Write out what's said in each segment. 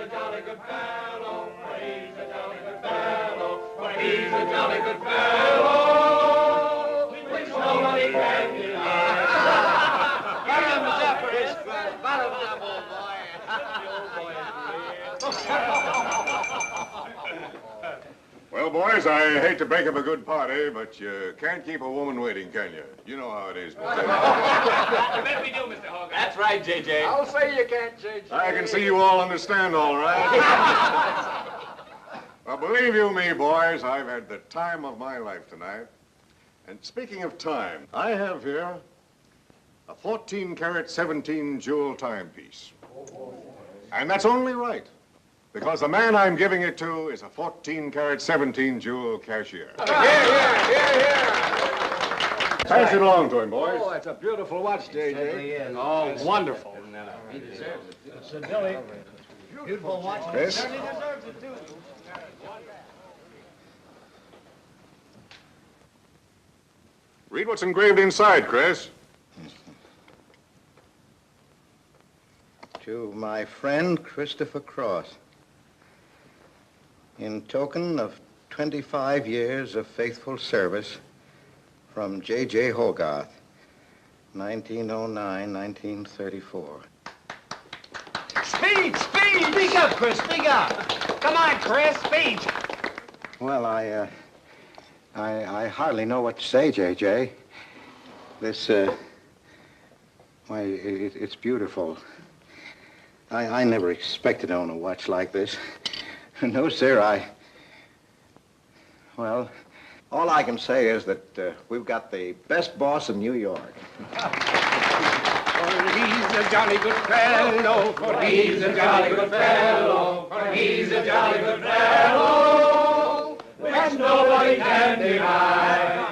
a jolly good fellow, for he's a jolly good fellow, for he's a jolly good fellow, which nobody can deny. Bottom up for his class. Bottom up, old boy. Well, boys, I hate to break up a good party, but you can't keep a woman waiting, can you? You know how it is, boys. I bet we do, Mr. Hogan. That's right, J.J. I'll say you can't, J.J. I can see you all understand, all right. Well, believe you me, boys, I've had the time of my life tonight. And speaking of time, I have here a 14-carat, 17-jewel timepiece. And that's only right, because the man I'm giving it to is a 14-carat, 17-jewel cashier. Pass it along to him, boys. Oh, that's a beautiful watch, J.J. Oh, wonderful. He deserves it. So, Billy, beautiful watch. Chris? Certainly deserves it, too. Read what's engraved inside, Chris. To my friend Christopher Cross, in token of 25 years of faithful service from J.J. Hogarth, 1909-1934. Speed, speed! Speak up, Chris, speak up. Come on, Chris, speed. Well, I hardly know what to say, J.J. This, why, it's beautiful. I never expected to own a watch like this. No, sir, well, all I can say is that we've got the best boss in New York. For he's a jolly good fellow, for he's a jolly good fellow, for he's a jolly good fellow, which nobody can deny.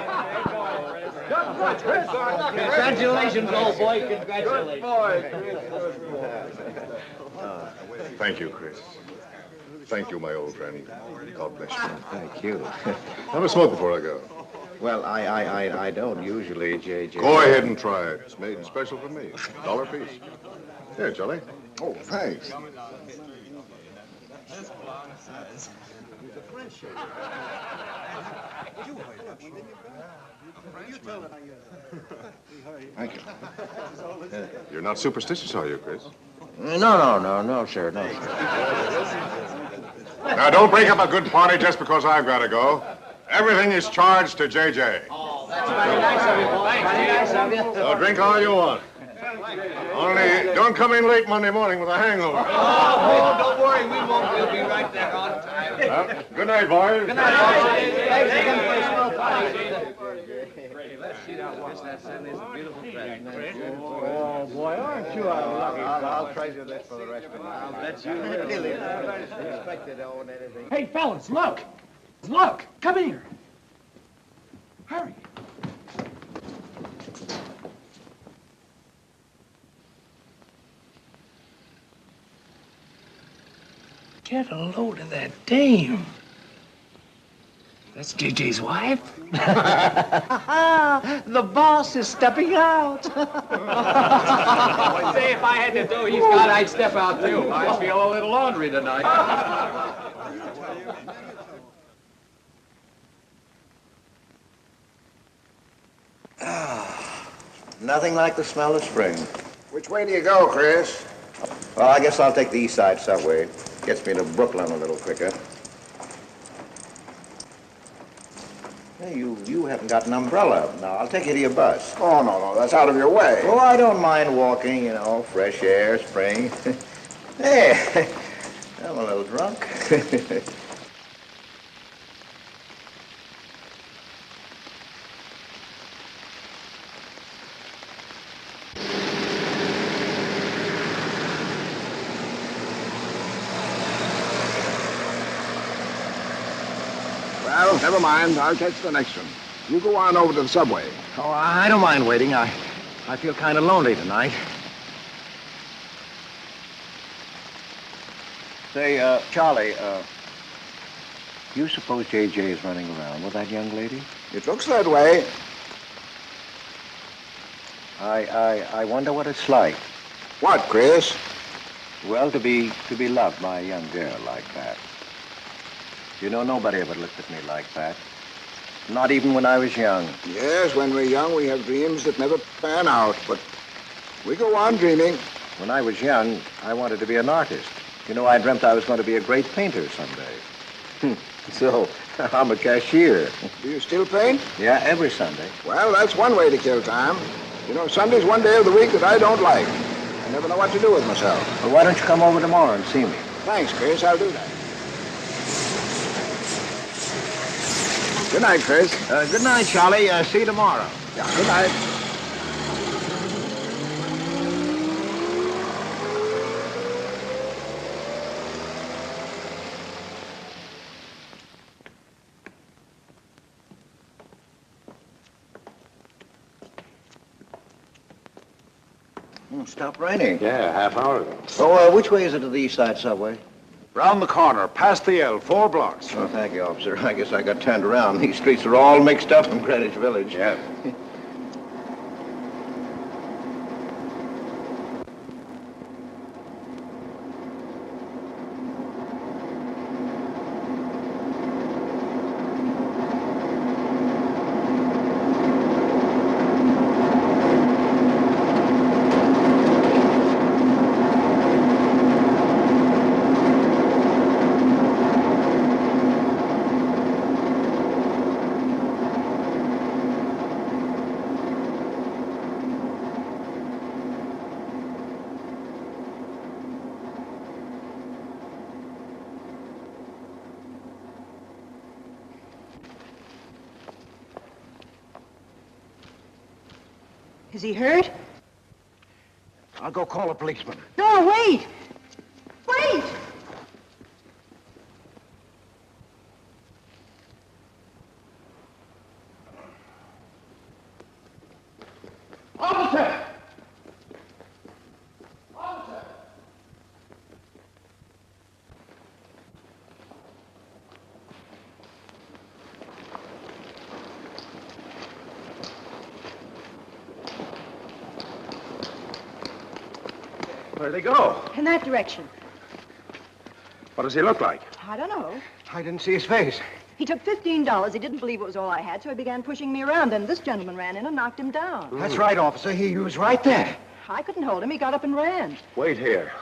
Good, Chris. Congratulations, old boy, congratulations. Good boy. Thank you, Chris. Thank you, my old friend. God bless you. Thank you. Have a smoke before I go. Well, I don't usually, J.J. Go ahead and try it. It's made special for me. $1 piece. Here, Charlie. Oh, thanks. Thank you. You're not superstitious, are you, Chris? No, sir, no, sir. Now, don't break up a good party just because I've got to go. Everything is charged to J.J. Oh, that's very nice of you, boy. Very nice of you. So drink all you want. Only don't come in late Monday morning with a hangover. Oh, don't worry, we won't. We'll be right there on time. Well, good night, boys. Good night, boys. Thanks again for a swell party. Let's see that watch. That certainly is a beautiful dress. Oh, boy, aren't you a lucky I'll treasure this for the rest of my life. I'll bet you will. Really, I never expected to own anything. Hey, fellas, look. Look, come here. Hurry. Get a load of that dame. That's JJ's wife. The boss is stepping out. Say, if I had to do he's got, I'd step out too. I feel a little laundry tonight. Nothing like the smell of spring. Which way do you go, Chris? Well, I guess I'll take the East Side subway. Gets me to Brooklyn a little quicker. Hey, you haven't got an umbrella. Now, I'll take you to your bus. Oh, no, that's out of your way. Oh, I don't mind walking, fresh air, spring. Hey, I'm a little drunk. Well, never mind. I'll catch the next one. You go on over to the subway. Oh, I don't mind waiting. I feel kind of lonely tonight. Say, Charlie, you suppose J.J. is running around with that young lady? It looks that way. I wonder what it's like. What, Chris? Well, to be loved by a young girl like that. You know, nobody ever looked at me like that. Not even when I was young. Yes, when we're young, we have dreams that never pan out, but we go on dreaming. When I was young, I wanted to be an artist. You know, I dreamt I was going to be a great painter someday. So, I'm a cashier. Do you still paint? Yeah, every Sunday. Well, that's one way to kill time. You know, Sunday's one day of the week that I don't like. I never know what to do with myself. Well, why don't you come over tomorrow and see me? Thanks, Chris. I'll do that. Good night, Chris. Good night, Charlie. See you tomorrow. Yeah, good night. Stopped raining. Yeah, half hour ago. Oh, which way is it to the East Side Subway? Round the corner, past the L, 4 blocks. Oh, thank you, officer. I guess I got turned around. These streets are all mixed up in Greenwich Village. Yeah. Is he hurt? I'll go call a policeman. No, wait! Wait! Officer! Where'd they go? In that direction. What does he look like? I don't know. I didn't see his face. He took $15. He didn't believe it was all I had, so he began pushing me around. Then this gentleman ran in and knocked him down. That's right, officer. He was right there. I couldn't hold him. He got up and ran. Wait here.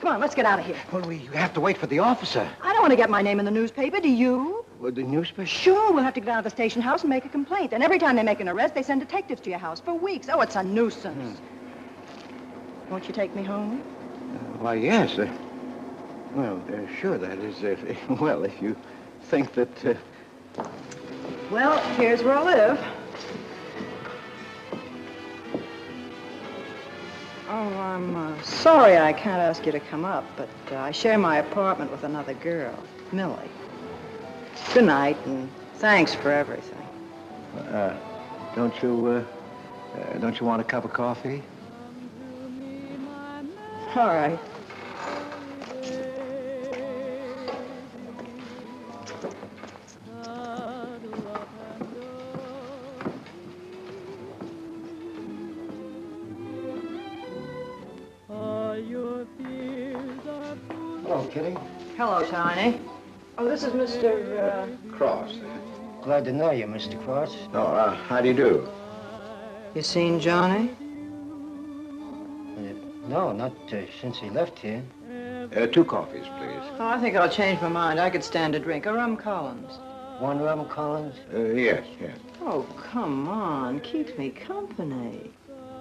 Come on, let's get out of here. Well, we have to wait for the officer. I don't want to get my name in the newspaper. Do you? Well, the newspaper? Sure, we'll have to get out of the station house and make a complaint. And every time they make an arrest, they send detectives to your house for weeks. Oh, it's a nuisance. Won't you take me home? Why, yes. Well, sure, that is, well, if you think that... Well, here's where I live. Oh, I'm sorry I can't ask you to come up, but I share my apartment with another girl, Millie. Good night, and thanks for everything. don't you want a cup of coffee? All right. Hello, Kitty. Hello, Tiny. Oh, this is Mr. Cross. Glad to know you, Mr. Cross. Oh, how do you do? You seen Johnny? No, not since he left here. 2 coffees, please. Oh, I think I'll change my mind. I could stand a drink. A rum Collins. One rum, Collins? Yes. Oh, come on. Keeps me company.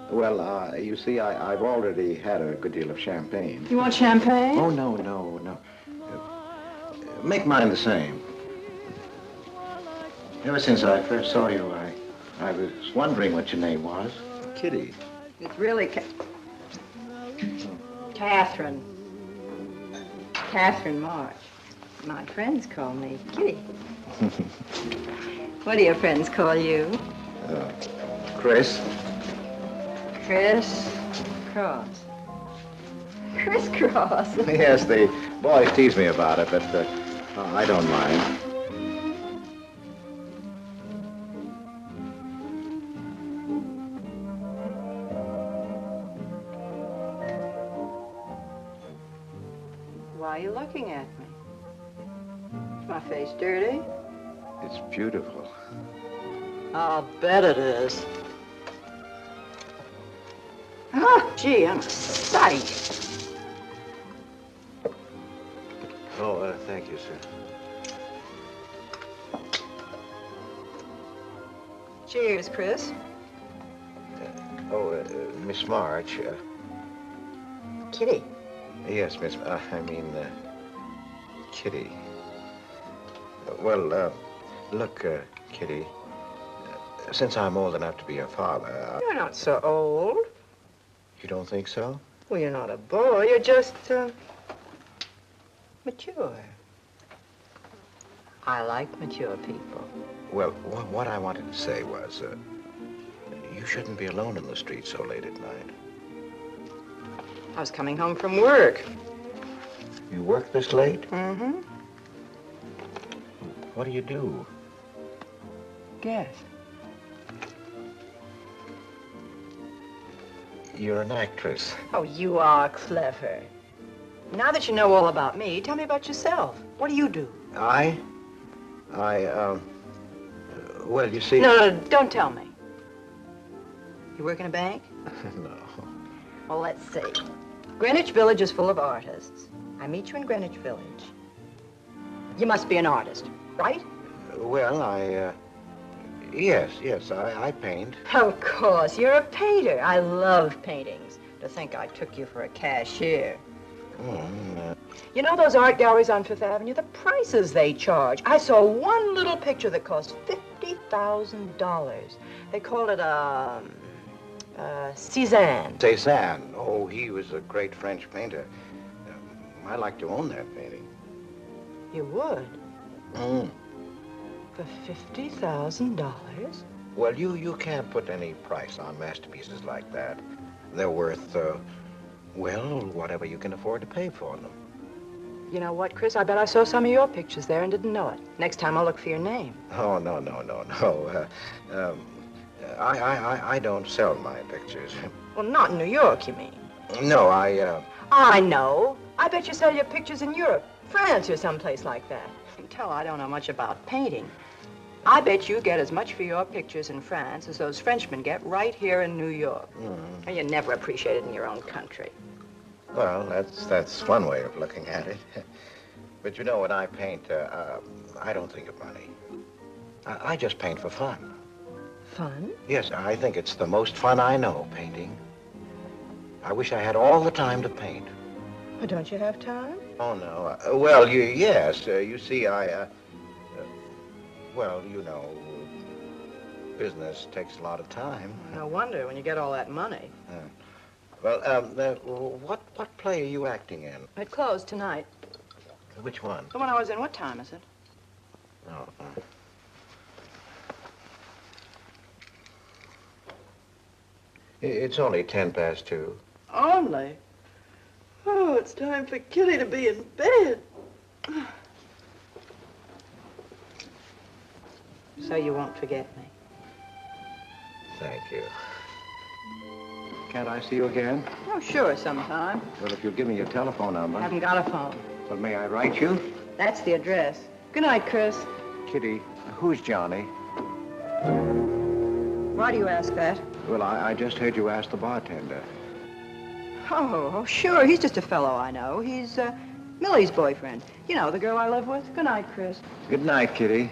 Well, you see, I've already had a good deal of champagne. You want champagne? Oh, no. Make mine the same. Ever since I first saw you, I was wondering what your name was. Kitty. It's really Catherine. Catherine March. My friends call me Kitty. What do your friends call you? Chris. Chris Cross. Chris Cross. Yes, the boys tease me about it, but I don't mind. Why are you looking at me? Is my face dirty? It's beautiful. I'll bet it is. Ah, gee, I'm a sight. Oh, thank you, sir. Cheers, Chris. Miss March. Kitty. Yes, Miss. Kitty. Look, Kitty. Since I'm old enough to be your father. You're not so old. You don't think so? Well, you're not a boy. You're just, mature. I like mature people. Well, what I wanted to say was, you shouldn't be alone in the street so late at night. I was coming home from work. You work this late? Mm-hmm. What do you do? Guess. You're an actress. Oh, you are clever. Now that you know all about me, tell me about yourself. What do you do? Well, you see... No, don't tell me. You work in a bank? No. Well, let's see. Greenwich Village is full of artists. I meet you in Greenwich Village. You must be an artist, right? Well, yes, I paint. Of course, you're a painter. I love paintings. To think I took you for a cashier. You know those art galleries on Fifth Avenue? The prices they charge. I saw one little picture that cost $50,000. They call it Cézanne. Cézanne. Oh, he was a great French painter. I'd like to own that painting. You would? For $50,000? Well, you can't put any price on masterpieces like that. They're worth, whatever you can afford to pay for them. You know what, Chris? I bet I saw some of your pictures there and didn't know it. Next time I'll look for your name. Oh, no. I don't sell my pictures. Well, not in New York, you mean? No, I know. I bet you sell your pictures in Europe, France, or someplace like that. You can tell I don't know much about painting. I bet you get as much for your pictures in France as those Frenchmen get right here in New York. And you're never appreciated in your own country. Well, that's one way of looking at it. But you know, when I paint, I don't think of money. I just paint for fun. Fun? Yes, I think it's the most fun I know, painting. I wish I had all the time to paint. Well, don't you have time? Oh, no. Well, yes. You see, well, you know, business takes a lot of time. No wonder when you get all that money. What play are you acting in? It closed tonight. Which one? The one I was in. What time is it? Oh. It's only 2:10. Only? Oh, it's time for Kitty to be in bed. So you won't forget me. Thank you. Can't I see you again? Oh, sure, sometime. Well, if you'll give me your telephone number. I haven't got a phone. Well, may I write you? That's the address. Good night, Chris. Kitty, who's Johnny? Why do you ask that? Well, I just heard you ask the bartender. Oh, sure. He's just a fellow I know. He's Millie's boyfriend. You know, the girl I live with. Good night, Chris. Good night, Kitty.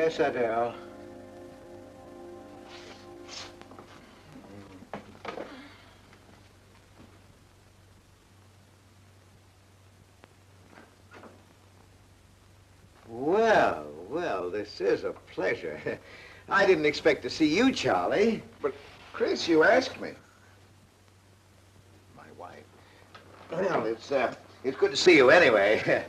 Yes, Adele. This is a pleasure. I didn't expect to see you, Charlie. But, Chris, you asked me. My wife. Well, it's good to see you anyway.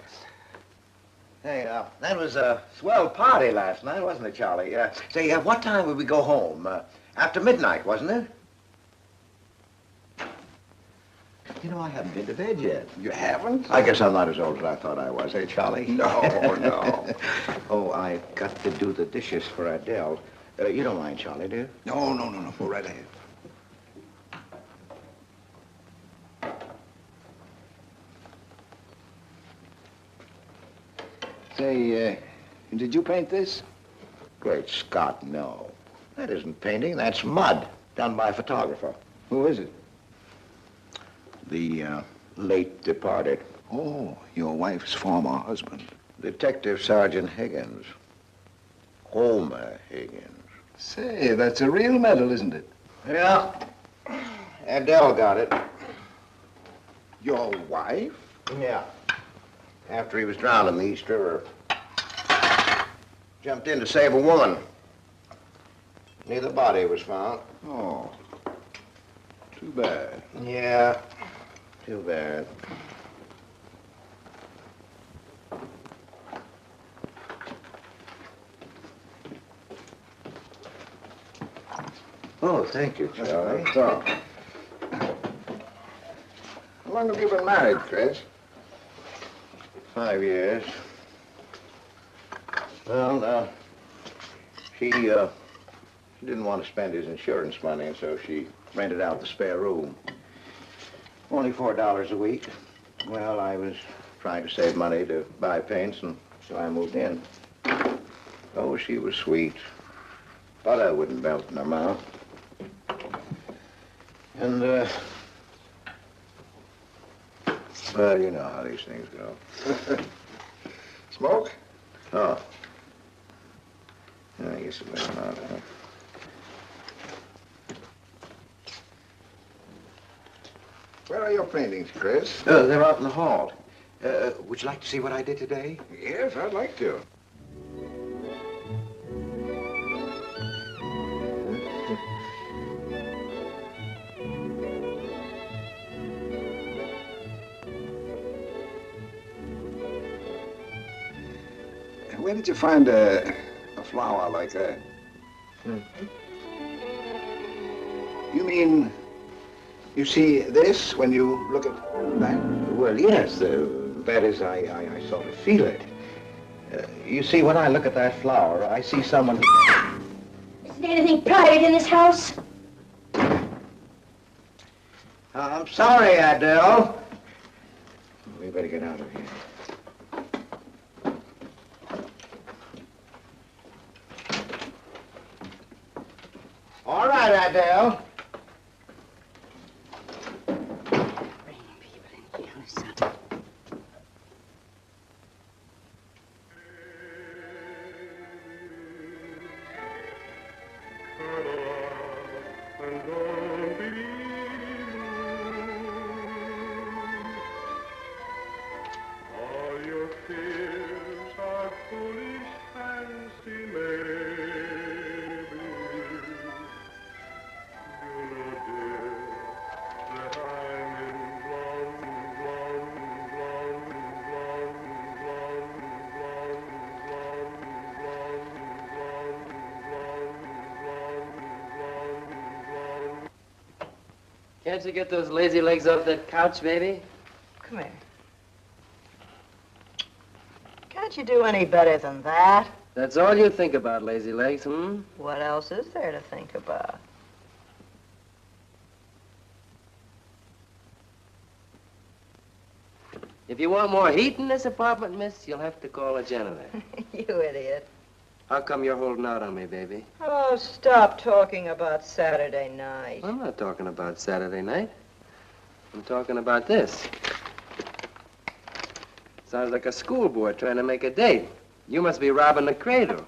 Hey, that was a swell party last night, wasn't it, Charlie? Say, what time would we go home? After midnight, wasn't it? You know, I haven't been to bed yet. You haven't? I guess I'm not as old as I thought I was, eh, Charlie? No, no. Oh, I've got to do the dishes for Adele. You don't mind, Charlie, do you? No. Go right ahead. Say, did you paint this? Great Scott, no. That isn't painting, that's mud, done by a photographer. Who is it? The late departed Oh, your wife's former husband. Detective Sergeant Higgins. Homer Higgins. Say, that's a real medal, isn't it? Yeah. Adele got it. Your wife? Yeah. After he was drowned in the East River. Jumped in to save a woman. Neither body was found. Oh, too bad. Yeah, too bad. Oh, thank you, Charlie. That's all. How long have you been married, Chris? 5 years. Well, she didn't want to spend his insurance money, and so she rented out the spare room. Only $4 a week. Well, I was trying to save money to buy paints, and so I moved in. Oh, she was sweet. Butter wouldn't melt in her mouth. And, well, you know how these things go. Smoke? Oh. I guess it went out, huh? Where are your paintings, Chris? They're out in the hall. Would you like to see what I did today? Yes, I'd like to. Where did you find a flower like that? You mean you see this when you look at that? Well, yes. That is, I sort of feel it. You see, when I look at that flower, I see someone... Isn't anything private in this house? I'm sorry, Adele. We better get out of here. All right, Adele. Bringing people in here, Subtitles. All your fears are foolish fancy maybe. You know, dear, that I'm in Can't you get those lazy legs off that couch, baby? Come here. Can't you do any better than that? That's all you think about, lazy legs, hmm? What else is there to think about? If you want more heat in this apartment, miss, you'll have to call a janitor. You idiot. How come you're holding out on me, baby? Oh, stop talking about Saturday night. I'm not talking about Saturday night. I'm talking about this. Sounds like a school boy trying to make a date. You must be robbing the cradle.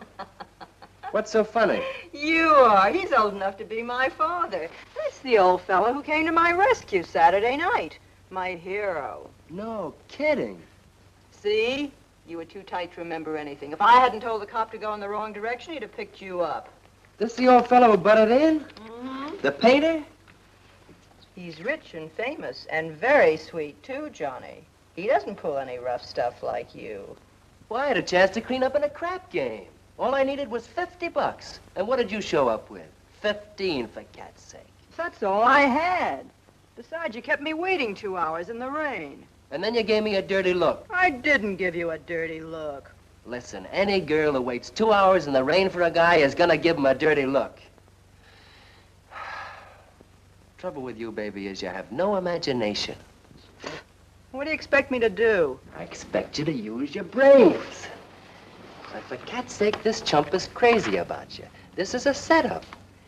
What's so funny? You are. He's old enough to be my father. That's the old fellow who came to my rescue Saturday night. My hero. No kidding. See? You were too tight to remember anything. If I hadn't told the cop to go in the wrong direction, he'd have picked you up. This the old fellow who butted in? Mm-hmm. The painter? He's rich and famous and very sweet, too, Johnny. He doesn't pull any rough stuff like you. Well, I had a chance to clean up in a crap game. All I needed was $50. And what did you show up with? 15, for cat's sake. That's all I had. Besides, you kept me waiting 2 hours in the rain. And then you gave me a dirty look. I didn't give you a dirty look. Listen, any girl who waits 2 hours in the rain for a guy is gonna give him a dirty look. Trouble with you, baby, is you have no imagination. What do you expect me to do? I expect you to use your brains. But for cat's sake, this chump is crazy about you. This is a setup.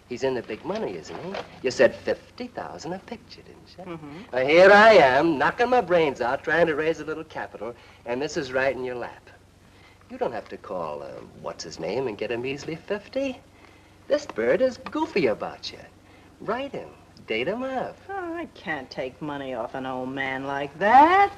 He's in the big money, isn't he? You said 50,000 a picture, didn't you? Mm-hmm. Well, here I am, knocking my brains out, trying to raise a little capital, and this is right in your lap. You don't have to call, what's-his-name and get him easily 50. This bird is goofy about you. Write him. Date him up. Oh, I can't take money off an old man like that.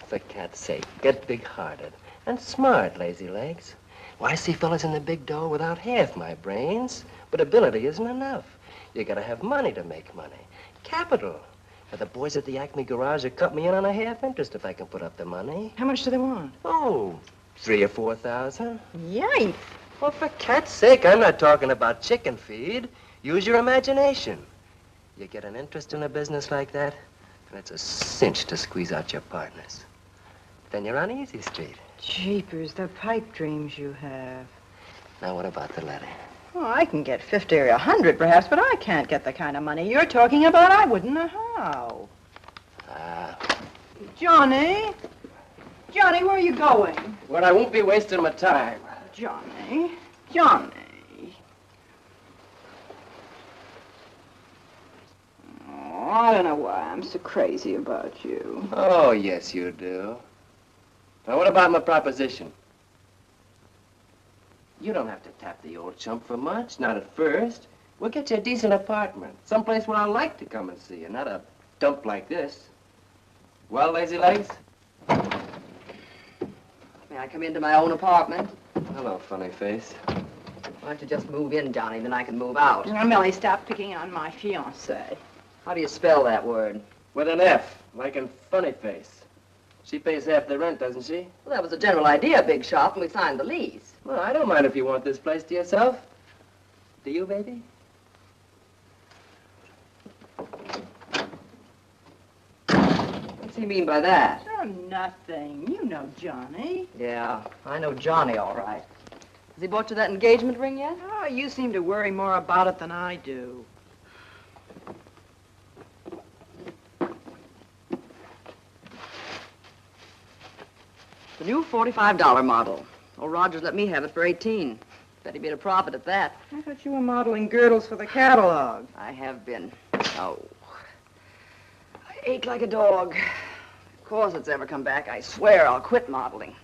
For cat's sake, get big-hearted and smart, lazy legs. Well, I see fellas in the big dough without half my brains, but ability isn't enough. You gotta have money to make money. Capital. Now, the boys at the Acme garage will cut me in on a half interest if I can put up the money. How much do they want? Oh, 3,000 or 4,000. Yikes. Well, for cat's sake, I'm not talking about chicken feed. Use your imagination. You get an interest in a business like that, and it's a cinch to squeeze out your partners. Then you're on easy street. Jeepers, the pipe dreams you have. Now, what about the letter? Oh, I can get 50 or 100 perhaps, but I can't get the kind of money you're talking about. I wouldn't know how. Johnny? Johnny, where are you going? Well, I won't be wasting my time. Johnny? Johnny? Oh, I don't know why I'm so crazy about you. Oh, yes, you do. Now, what about my proposition? You don't have to tap the old chump for much, not at first. We'll get you a decent apartment, someplace where I like to come and see you, not a dump like this. Well, lazy legs? May I come into my own apartment? Hello, funny face. Why don't you just move in, Johnny, then I can move out. Now, Millie, stop picking on my fiancé. How do you spell that word? With an F, like in funny face. She pays half the rent, doesn't she? Well, that was the general idea, big shop, when we signed the lease. Well, I don't mind if you want this place to yourself. Do you, baby? What's he mean by that? Oh, nothing. You know Johnny. Yeah, I know Johnny all right. Has he bought you that engagement ring yet? Oh, you seem to worry more about it than I do. The new $45 model. Old Rogers let me have it for 18. Bet he made a profit at that. I thought you were modeling girdles for the catalog. I have been. Oh. I ate like a dog. Of course it's ever come back. I swear I'll quit modeling.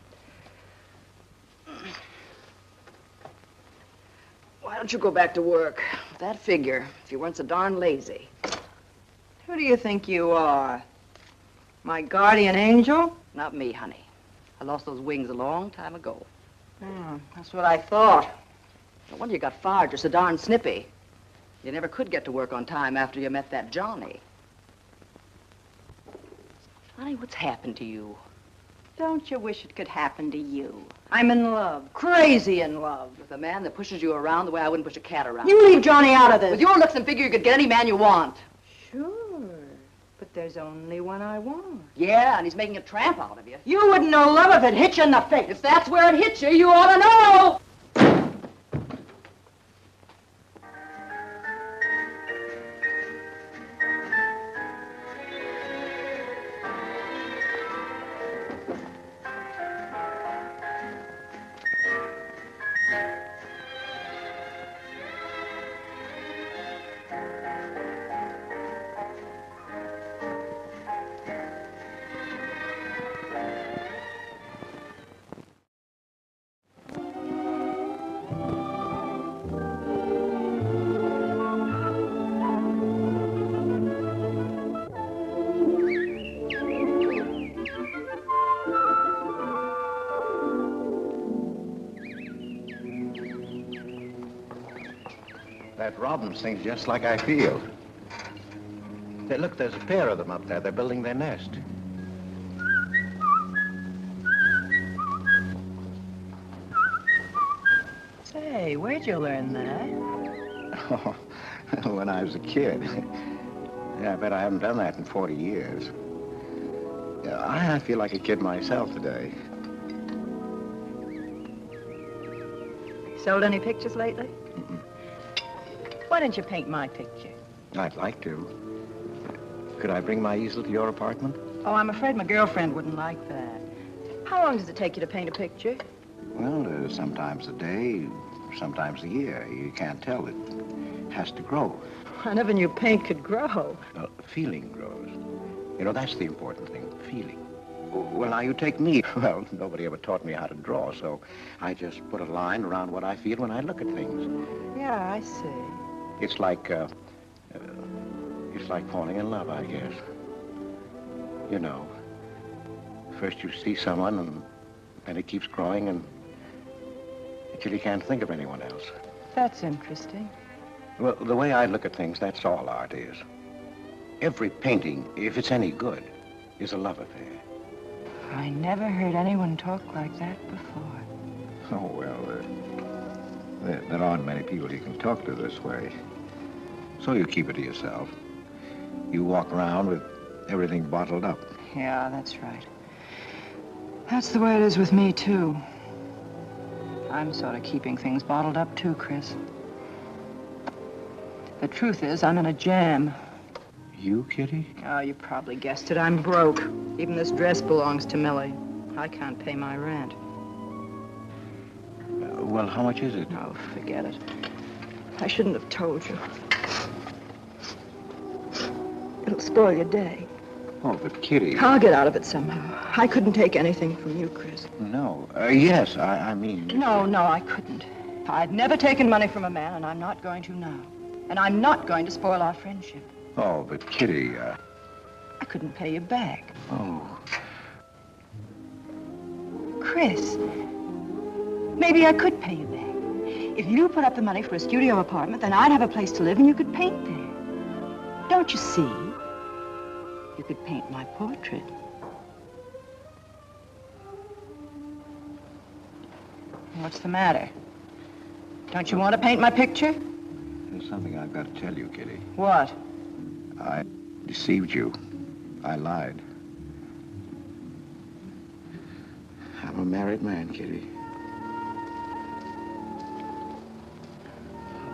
Why don't you go back to work? With that figure, if you weren't so darn lazy. Who do you think you are? My guardian angel? Not me, honey. I lost those wings a long time ago. That's what I thought. No wonder you got fired. You're so darn snippy. You never could get to work on time after you met that Johnny. Honey, what's happened to you? Don't you wish it could happen to you? I'm in love. Crazy in love. With a man that pushes you around the way I wouldn't push a cat around. You leave Johnny out of this. With your looks and figure, you could get any man you want. Sure. But there's only one I want. Yeah, and he's making a tramp out of you. You wouldn't know love if it hit you in the face. If that's where it hit you, you ought to know. robins think just like I feel. Look, there's a pair of them up there. They're building their nest. Say, where'd you learn that? Oh, when I was a kid. Yeah, I bet I haven't done that in 40 years. Yeah, I feel like a kid myself today. Sold any pictures lately? Why don't you paint my picture? I'd like to. Could I bring my easel to your apartment? Oh, I'm afraid my girlfriend wouldn't like that. How long does it take you to paint a picture? Well, sometimes a day, sometimes a year. You can't tell. It has to grow. I never knew paint could grow. Feeling grows. You know, that's the important thing, feeling. Well, now you take me. Well, nobody ever taught me how to draw, so I just put a line around what I feel when I look at things. Yeah, I see. It's like falling in love, I guess. You know, first you see someone, and then it keeps growing, and until you can't think of anyone else. That's interesting. Well, the way I look at things, that's all art is. Every painting, if it's any good, is a love affair. I never heard anyone talk like that before. Oh, well, there aren't many people you can talk to this way. So you keep it to yourself. You walk around with everything bottled up. Yeah, that's right. That's the way it is with me, too. I'm sort of keeping things bottled up, too, Chris. The truth is, I'm in a jam. You, Kitty? Oh, you probably guessed it. I'm broke. Even this dress belongs to Millie. I can't pay my rent. Well, how much is it? Oh, forget it. I shouldn't have told you. It'll spoil your day. Oh, but Kitty... I'll get out of it somehow. I couldn't take anything from you, Chris. No. Yes, I mean... No, I couldn't. I've never taken money from a man, and I'm not going to now. And I'm not going to spoil our friendship. Oh, but Kitty, I couldn't pay you back. Oh. Chris, maybe I could pay you back. If you put up the money for a studio apartment, then I'd have a place to live and you could paint there. Don't you see? You could paint my portrait. What's the matter? Don't you want to paint my picture? There's something I've got to tell you, Kitty. What? I deceived you. I lied. I'm a married man, Kitty.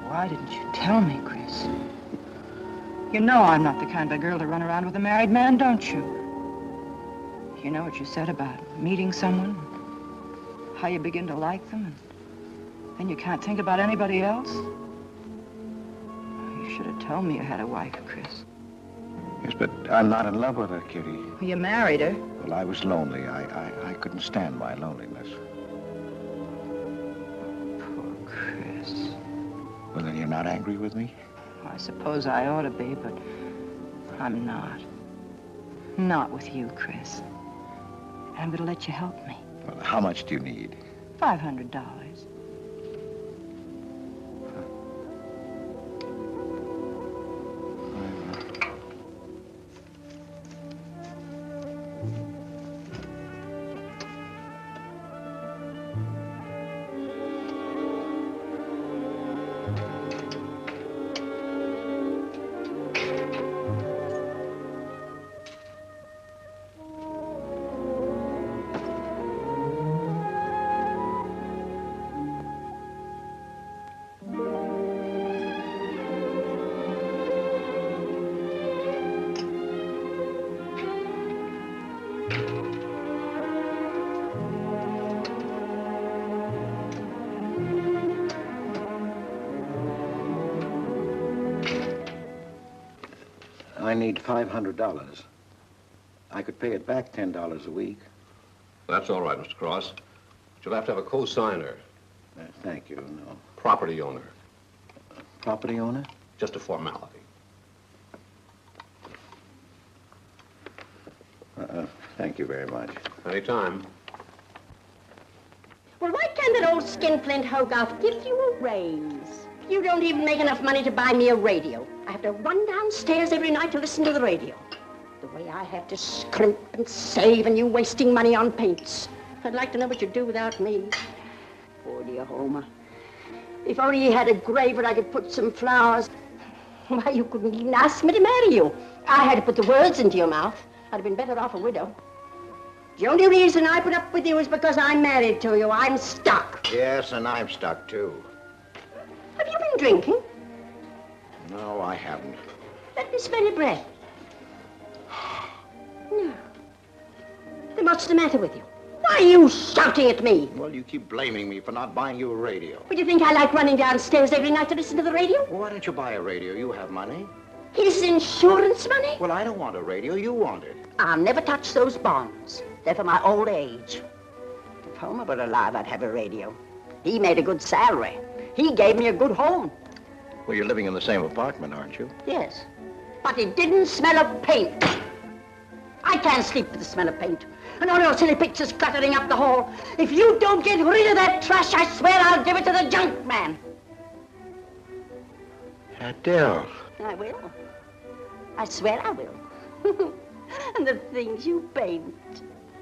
Why didn't you tell me, Chris? You know I'm not the kind of a girl to run around with a married man, don't you? You know what you said about meeting someone, how you begin to like them, and then you can't think about anybody else? You should have told me you had a wife, Chris. Yes, but I'm not in love with her, Kitty. You married her. Well, I was lonely. I couldn't stand my loneliness. Poor Chris. Well, then you're not angry with me? I suppose I ought to be, but I'm not. Not with you, Chris. And I'm going to let you help me. Well, how much do you need? $500. I need $500. I could pay it back $10 a week. That's all right, Mr. Cross. But you'll have to have a co-signer. Thank you, no. Property owner. Property owner? Just a formality. Thank you very much. Anytime. Well, why can't that old skinflint Hogarth give you a raise? You don't even make enough money to buy me a radio. I have to run downstairs every night to listen to the radio. The way I have to scrimp and save and you wasting money on paints. I'd like to know what you'd do without me. Poor dear Homer. If only he had a grave where I could put some flowers. Why, you couldn't even ask me to marry you. I had to put the words into your mouth. I'd have been better off a widow. The only reason I put up with you is because I'm married to you. I'm stuck. Yes, and I'm stuck, too. Have you been drinking? No, I haven't. Let me smell your breath. No. Then what's the matter with you? Why are you shouting at me? Well, you keep blaming me for not buying you a radio. Would you think I like running downstairs every night to listen to the radio? Well, why don't you buy a radio? You have money. His insurance money? Well, I don't want a radio. You want it. I'll never touch those bonds. They're for my old age. If Homer were alive, I'd have a radio. He made a good salary. He gave me a good home. Well, you're living in the same apartment, aren't you? Yes. But it didn't smell of paint. I can't sleep with the smell of paint. And all your silly pictures cluttering up the hall. If you don't get rid of that trash, I swear I'll give it to the junk man. Adele. I will. I swear I will. And the things you paint.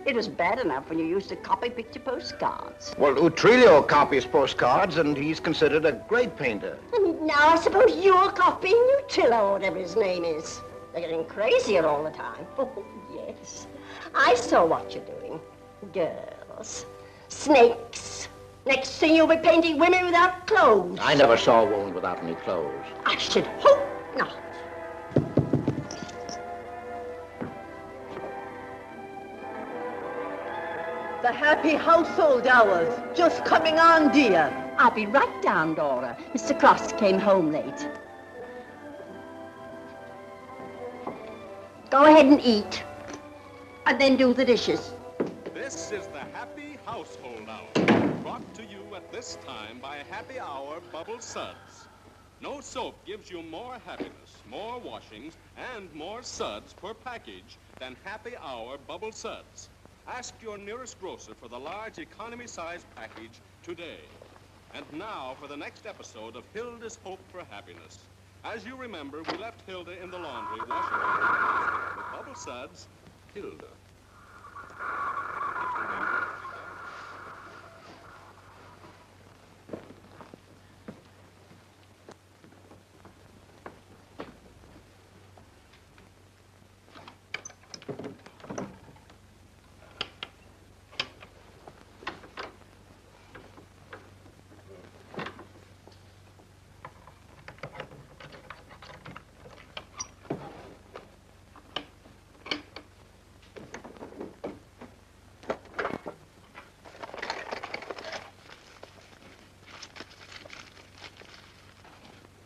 It was bad enough when you used to copy picture postcards. Well, Utrillo copies postcards, and he's considered a great painter. Now I suppose you're copying Utrillo, or whatever his name is. They're getting crazier all the time. Oh, yes. I saw what you're doing. Girls. Snakes. Next thing you'll be painting women without clothes. I never saw a woman without any clothes. I should hope not. The happy household hours. Just coming on, dear. I'll be right down, Dora. Mr. Cross came home late. Go ahead and eat. And then do the dishes. This is the Happy Household Hour, brought to you at this time by Happy Hour Bubble Suds. No soap gives you more happiness, more washings, and more suds per package than Happy Hour Bubble Suds. Ask your nearest grocer for the large economy-size package today. And now for the next episode of Hilda's Hope for Happiness. As you remember, we left Hilda in the laundry washing her hands. With Bubble Suds, Hilda.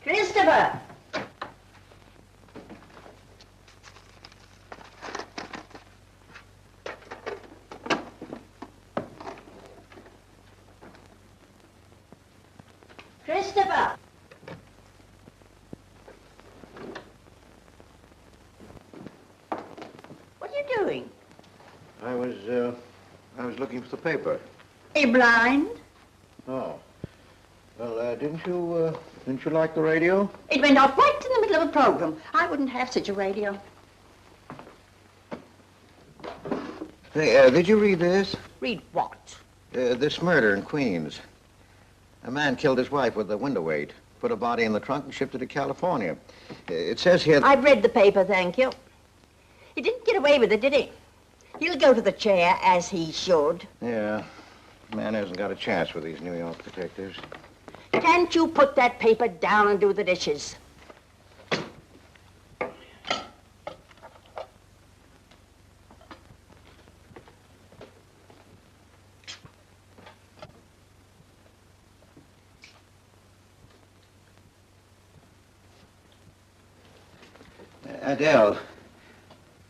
Christopher! Christopher! What are you doing? I was looking for the paper. Are you blind? Oh. Well, didn't you like the radio? It went off right in the middle of a program. I wouldn't have such a radio. Hey, did you read this? Read what? This murder in Queens. A man killed his wife with a window weight, put a body in the trunk and shipped it to California. It says here... I've read the paper, thank you. He didn't get away with it, did he? He'll go to the chair, as he should. Yeah. Man hasn't got a chance with these New York detectives. Can't you put that paper down and do the dishes? Adele,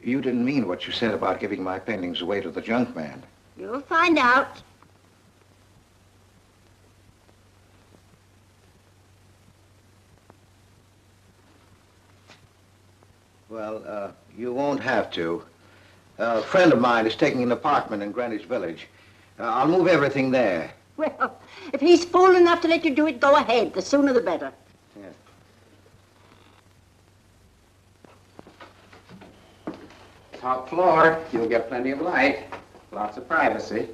you didn't mean what you said about giving my paintings away to the junk man. You'll find out. Well, you won't have to. A friend of mine is taking an apartment in Greenwich Village. I'll move everything there. Well, if he's fool enough to let you do it, go ahead. The sooner the better. Top floor, you'll get plenty of light, lots of privacy.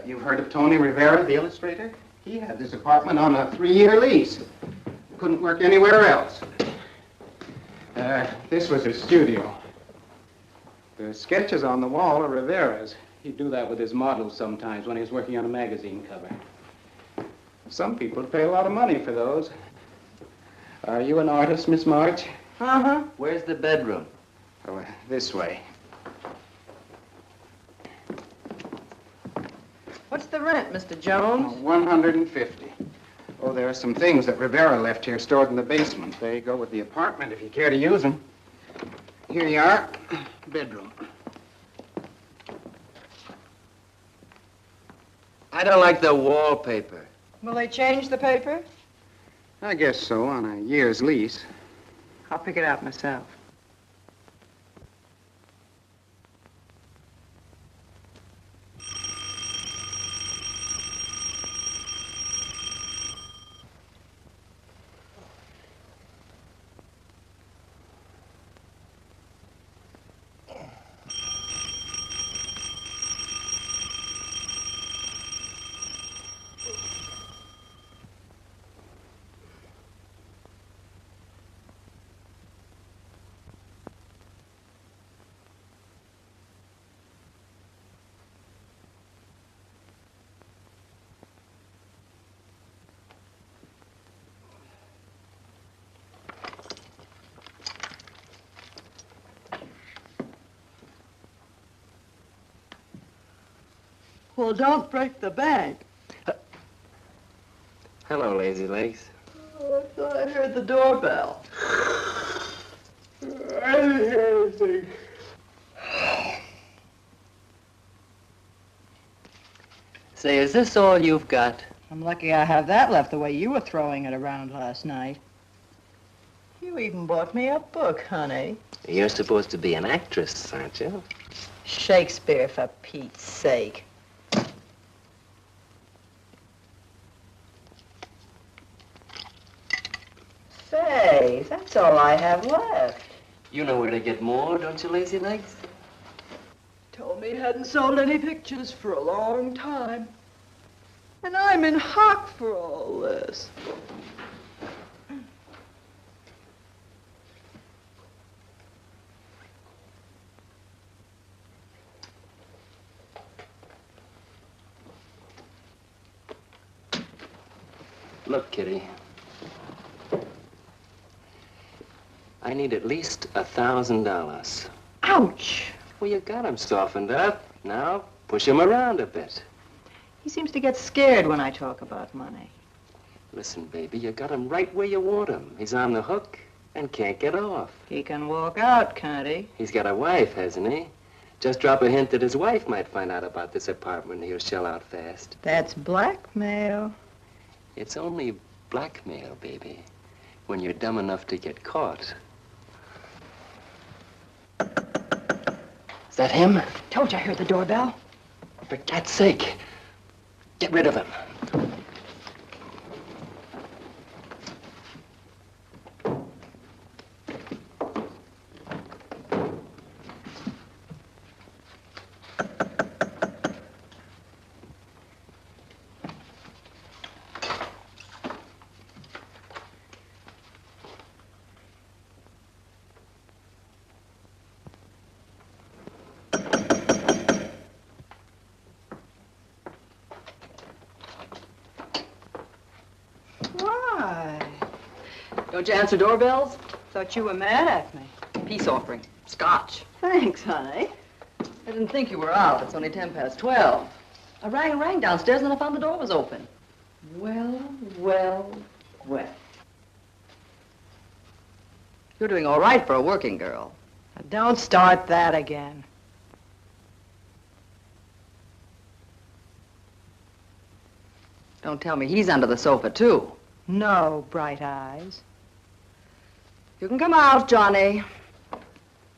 You've heard of Tony Rivera, the illustrator? He had this apartment on a 3-year lease. Couldn't work anywhere else. This was his studio. The sketches on the wall are Rivera's. He'd do that with his models sometimes when he was working on a magazine cover. Some people pay a lot of money for those. Are you an artist, Miss March? Uh-huh. Where's the bedroom? Oh, this way. What's the rent, Mr. Jones? $150. Oh, there are some things that Rivera left here stored in the basement. They go with the apartment if you care to use them. Here you are. Bedroom. I don't like the wallpaper. Will they change the paper? I guess so, on a year's lease. I'll pick it out myself. Well, don't break the bank. Hello, Lazy Legs. Oh, I thought I heard the doorbell. I didn't hear anything. Say, is this all you've got? I'm lucky I have that left the way you were throwing it around last night. You even bought me a book, honey. You're supposed to be an actress, aren't you? Shakespeare, for Pete's sake. Say, that's all I have left. You know where to get more, don't you, Lazy Legs? Told me he hadn't sold any pictures for a long time. And I'm in hock for all this. Look, Kitty. I need at least $1,000. Ouch! Well, you got him softened up. Now, push him around a bit. He seems to get scared when I talk about money. Listen, baby, you got him right where you want him. He's on the hook and can't get off. He can walk out, can't he? He's got a wife, hasn't he? Just drop a hint that his wife might find out about this apartment and he'll shell out fast. That's blackmail. It's only blackmail, baby, when you're dumb enough to get caught. Is that him? Told you I heard the doorbell. For cat's sake, get rid of him. Don't you answer doorbells? Thought you were mad at me. Peace offering. Scotch. Thanks, honey. I didn't think you were out. It's only 12:10. I rang downstairs and then I found the door was open. Well. You're doing all right for a working girl. Now, don't start that again. Don't tell me he's under the sofa, too. No, Bright Eyes. You can come out, Johnny.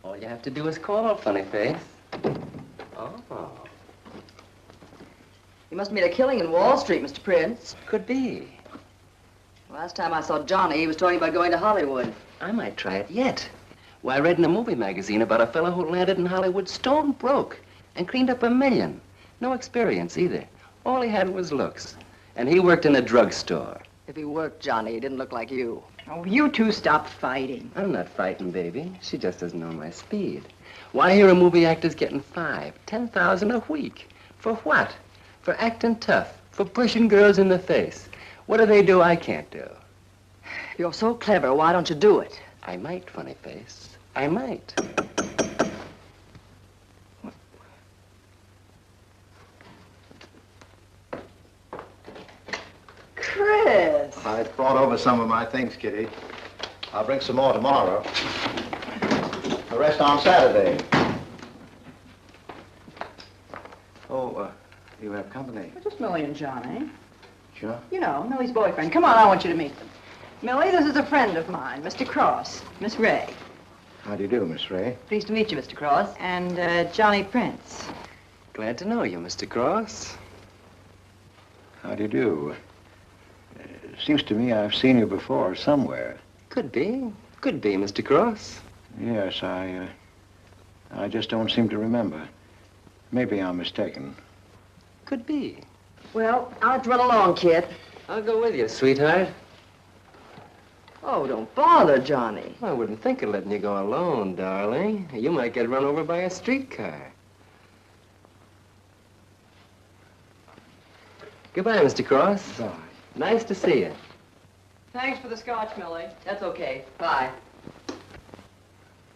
All you have to do is call, funny face. Oh. You must have made a killing in Wall Street, Mr. Prince. Could be. Last time I saw Johnny, he was talking about going to Hollywood. I might try it yet. Why, I read in a movie magazine about a fellow who landed in Hollywood stone broke and cleaned up $1 million. No experience either. All he had was looks. And he worked in a drugstore. If he worked, Johnny, he didn't look like you. Oh, you two stop fighting. I'm not fighting, baby. She just doesn't know my speed. Why, here a movie actor's getting $5,000, $10,000 a week. For what? For acting tough, for pushing girls in the face. What do they do I can't do? You're so clever, why don't you do it? I might, funny face. I might. Chris! I brought over some of my things, Kitty. I'll bring some more tomorrow. The rest on Saturday. Oh, you have company. Just Millie and Johnny. Sure. You know, Millie's boyfriend. Come on, I want you to meet them. Millie, this is a friend of mine, Mr. Cross, Miss Ray. How do you do, Miss Ray? Pleased to meet you, Mr. Cross. And Johnny Prince. Glad to know you, Mr. Cross. How do you do? Seems to me I've seen you before somewhere. Could be. Could be, Mr. Cross. Yes, I just don't seem to remember. Maybe I'm mistaken. Could be. Well, I'll have to run along, kid. I'll go with you, sweetheart. Oh, don't bother, Johnny. I wouldn't think of letting you go alone, darling. You might get run over by a streetcar. Goodbye, Mr. Cross. Bye. Nice to see you. Thanks for the scotch, Millie. That's okay. Bye.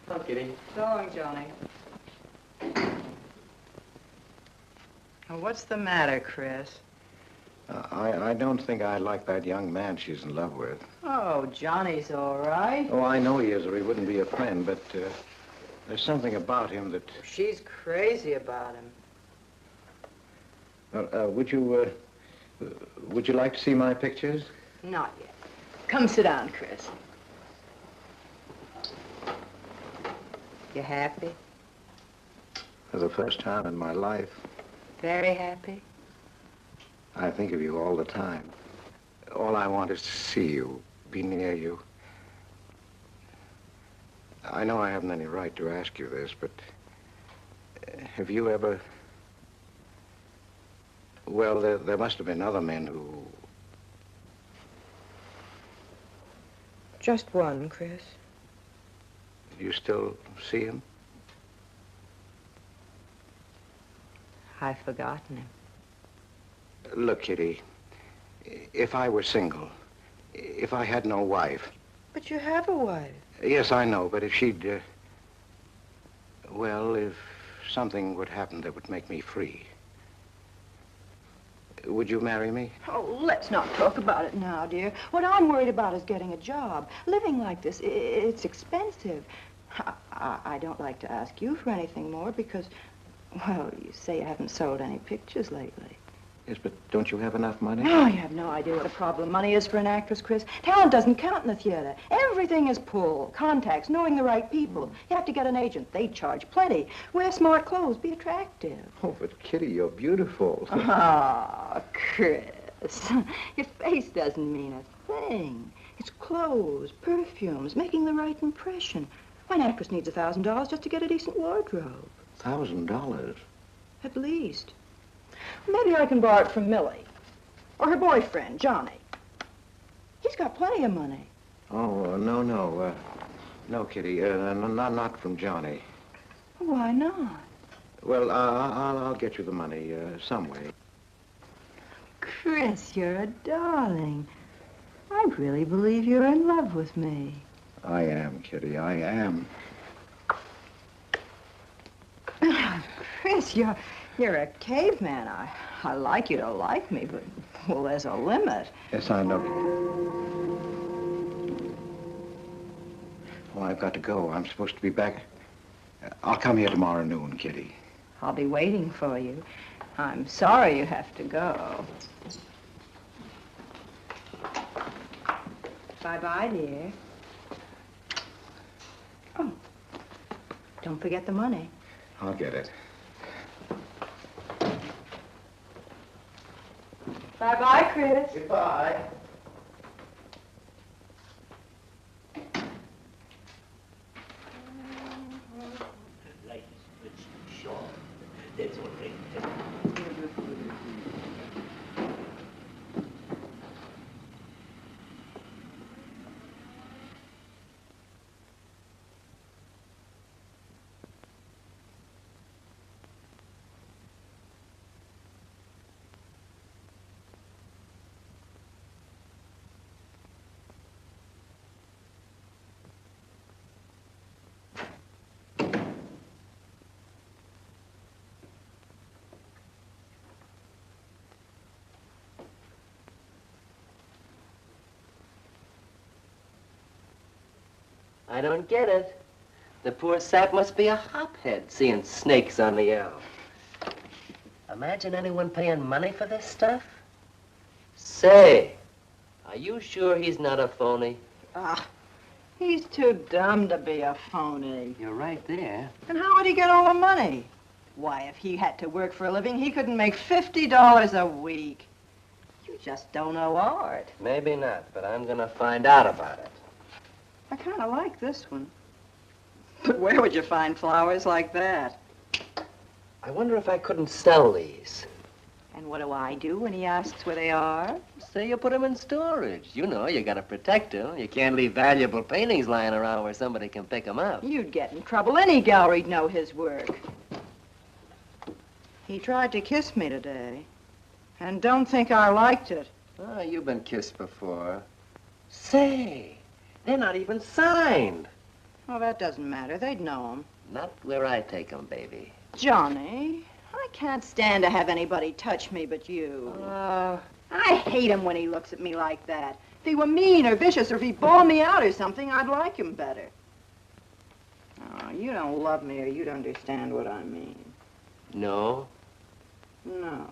Oh, Kitty. So long, Johnny. Now, what's the matter, Chris? I don't think I like that young man she's in love with. Oh, Johnny's all right. Oh, I know he is, or he wouldn't be a friend, but there's something about him that... She's crazy about him. Would you like to see my pictures? Not yet. Come sit down, Chris. You happy? For the first time in my life, Very happy? I think of you all the time. All I want is to see you, be near you. I know I haven't any right to ask you this, but have you ever... Well, there must have been other men who... Just one, Chris. You still see him? I've forgotten him. Look, Kitty, if I were single, if I had no wife... But you have a wife. Yes, I know, but if she'd... well, if something would happen that would make me free, would you marry me? Oh, let's not talk about it now, dear. What I'm worried about is getting a job. Living like this, it's expensive. I don't like to ask you for anything more because, well, you say you haven't sold any pictures lately. Yes, but don't you have enough money? No, you have no idea what a problem money is for an actress, Chris. Talent doesn't count in the theater. Everything is pull, contacts, knowing the right people. You have to get an agent. They charge plenty. Wear smart clothes. Be attractive. Oh, but Kitty, you're beautiful. Oh, Chris. Your face doesn't mean a thing. It's clothes, perfumes, making the right impression. Why, an actress needs $1,000 just to get a decent wardrobe. $1,000? At least. Maybe I can borrow it from Millie. Or her boyfriend, Johnny. He's got plenty of money. Oh, no. No, Kitty, not from Johnny. Why not? Well, I'll get you the money some way. Chris, you're a darling. I really believe you're in love with me. I am, Kitty, I am. Chris, you're a caveman. I like you to like me, but, well, there's a limit. Yes, I know. Oh, I've got to go. I'm supposed to be back. I'll come here tomorrow noon, Kitty. I'll be waiting for you. I'm sorry you have to go. Bye-bye, dear. Oh, don't forget the money. I'll get it. Bye-bye, Chris. Goodbye. I don't get it. The poor sap must be a hophead seeing snakes on the L. Imagine anyone paying money for this stuff. Say, are you sure he's not a phony? Ah, he's too dumb to be a phony. You're right there. And how would he get all the money? Why, if he had to work for a living, he couldn't make $50 a week. You just don't know art. Maybe not, but I'm gonna find out about it. I kind of like this one. But where would you find flowers like that? I wonder if I couldn't sell these. And what do I do when he asks where they are? Say you put them in storage. You know, you gotta protect them. You can't leave valuable paintings lying around where somebody can pick them up. You'd get in trouble. Any gallery'd know his work. He tried to kiss me today. And don't think I liked it. Oh, you've been kissed before. Say, they're not even signed. Oh, that doesn't matter. They'd know him. Not where I take them, baby. Johnny, I can't stand to have anybody touch me but you. I hate him when he looks at me like that. If he were mean or vicious or if he bawled me out or something, I'd like him better. Oh, you don't love me or you'd understand what I mean. No? No.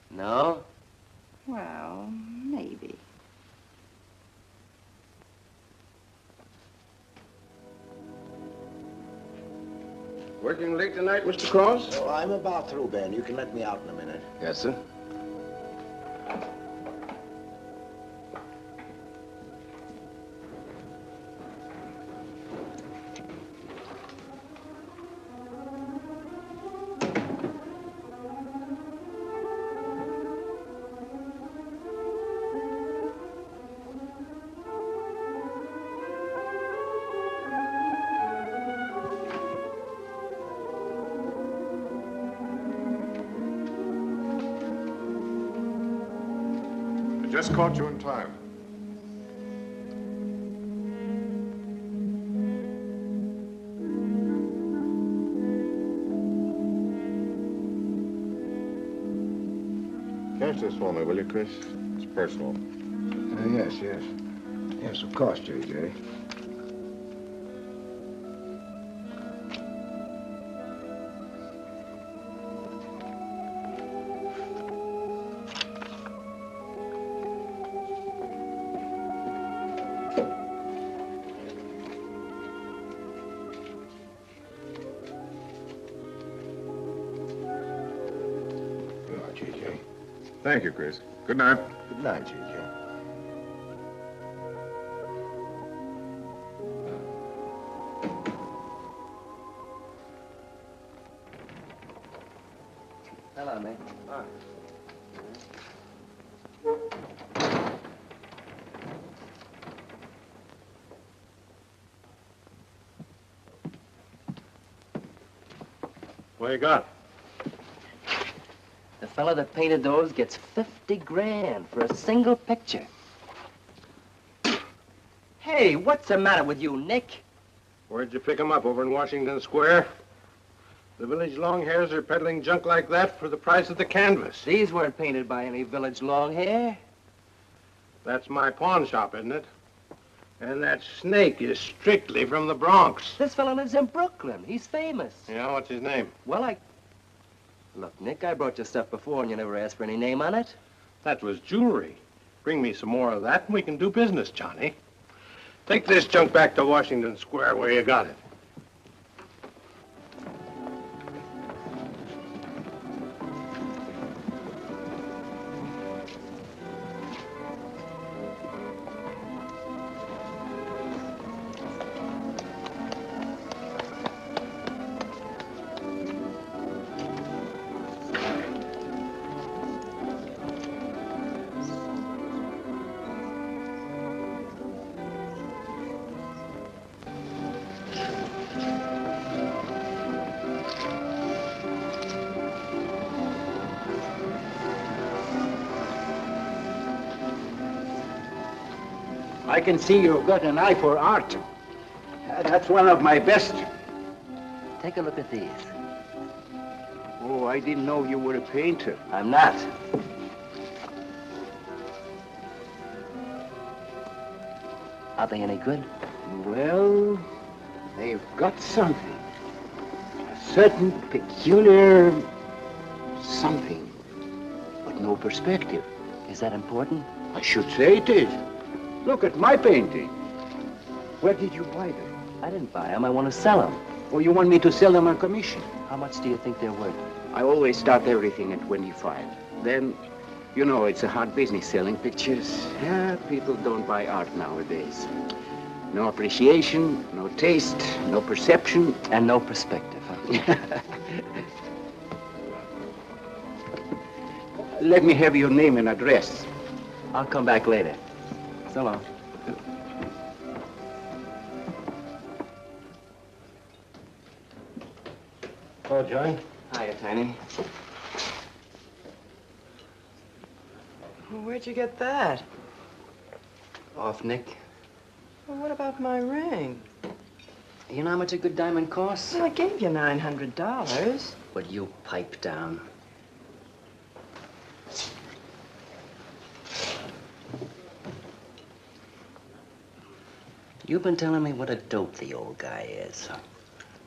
No? Well, maybe. Working late tonight, Mr. Cross? Oh, I'm about through, Ben. You can let me out in a minute. Yes, sir. Just caught you in time. Catch this for me, will you, Chris? It's personal. Yes. Yes, of course, J.J. Thank you, Chris. Good night. Good night, J.J. Hello, mate. Hi. What you got? The fella that painted those gets 50 grand for a single picture. Hey, what's the matter with you, Nick? Where'd you pick 'em up? Over in Washington Square? The village long hairs are peddling junk like that for the price of the canvas. These weren't painted by any village long hair. That's my pawn shop, isn't it? And that snake is strictly from the Bronx. This fella lives in Brooklyn. He's famous. Yeah, what's his name? Well, Look, Nick, I brought you stuff before and you never asked for any name on it. That was jewelry. Bring me some more of that and we can do business, Johnny. Take this junk back to Washington Square where you got it. I can see you've got an eye for art. That's one of my best. Take a look at these. Oh, I didn't know you were a painter. I'm not. Are they any good? Well, they've got something. A certain peculiar something, but no perspective. Is that important? I should say it is. Look at my painting. Where did you buy them? I didn't buy them. I want to sell them. Oh, you want me to sell them on commission? How much do you think they're worth? I always start everything at 25. Then, you know, it's a hard business selling pictures. Yeah, people don't buy art nowadays. No appreciation, no taste, no perception. And no perspective, huh? Let me have your name and address. I'll come back later. So long. Hello, John. Hiya, Tiny. Well, where'd you get that? Off Nick. Well, what about my ring? You know how much a good diamond costs? Well, I gave you $900. Would you pipe down? You've been telling me what a dope the old guy is.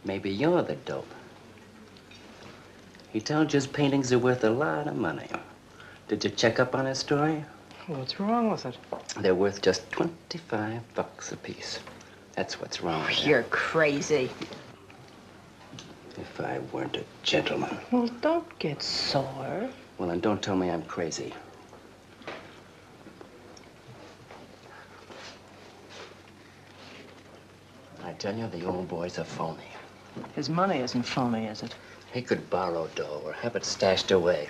Maybe you're the dope. He told you his paintings are worth a lot of money. Did you check up on his story? What's wrong with it? They're worth just $25 a piece. That's what's wrong with You're crazy. If I weren't a gentleman. Well, don't get sore. Well, then don't tell me I'm crazy. I tell you, the old boy's a phony. His money isn't phony, is it? He could borrow dough or have it stashed away.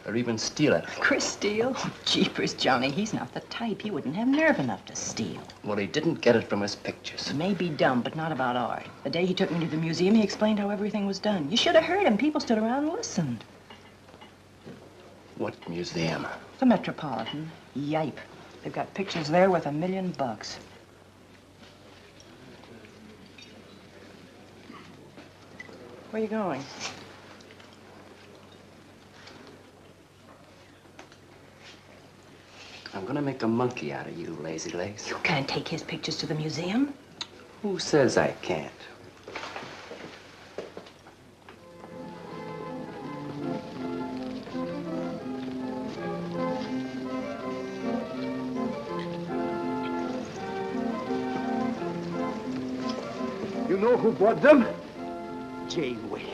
Or even steal it. Chris steal? Jeepers, Johnny, he's not the type. He wouldn't have nerve enough to steal. Well, he didn't get it from his pictures. He may be dumb, but not about art. The day he took me to the museum, he explained how everything was done. You should have heard him. People stood around and listened. What museum? The Metropolitan. Yipe. They've got pictures there worth $1 million. Where are you going? I'm gonna make a monkey out of you, lazy legs. You can't take his pictures to the museum. Who says I can't? You know who bought them? Janeway.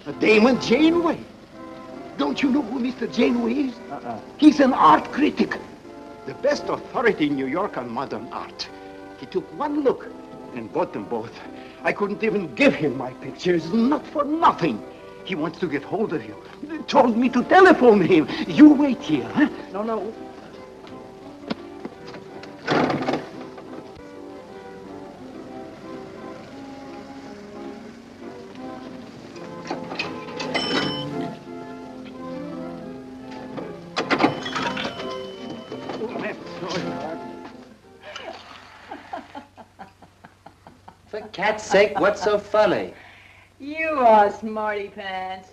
A Damon Janeway. Don't you know who Mr. Janeway is? He's an art critic. The best authority in New York on modern art. He took one look and bought them both. I couldn't even give him my pictures, not for nothing. He wants to get hold of you. Told me to telephone him. You wait here, huh? No. For cat's sake, what's so funny? You are smarty pants.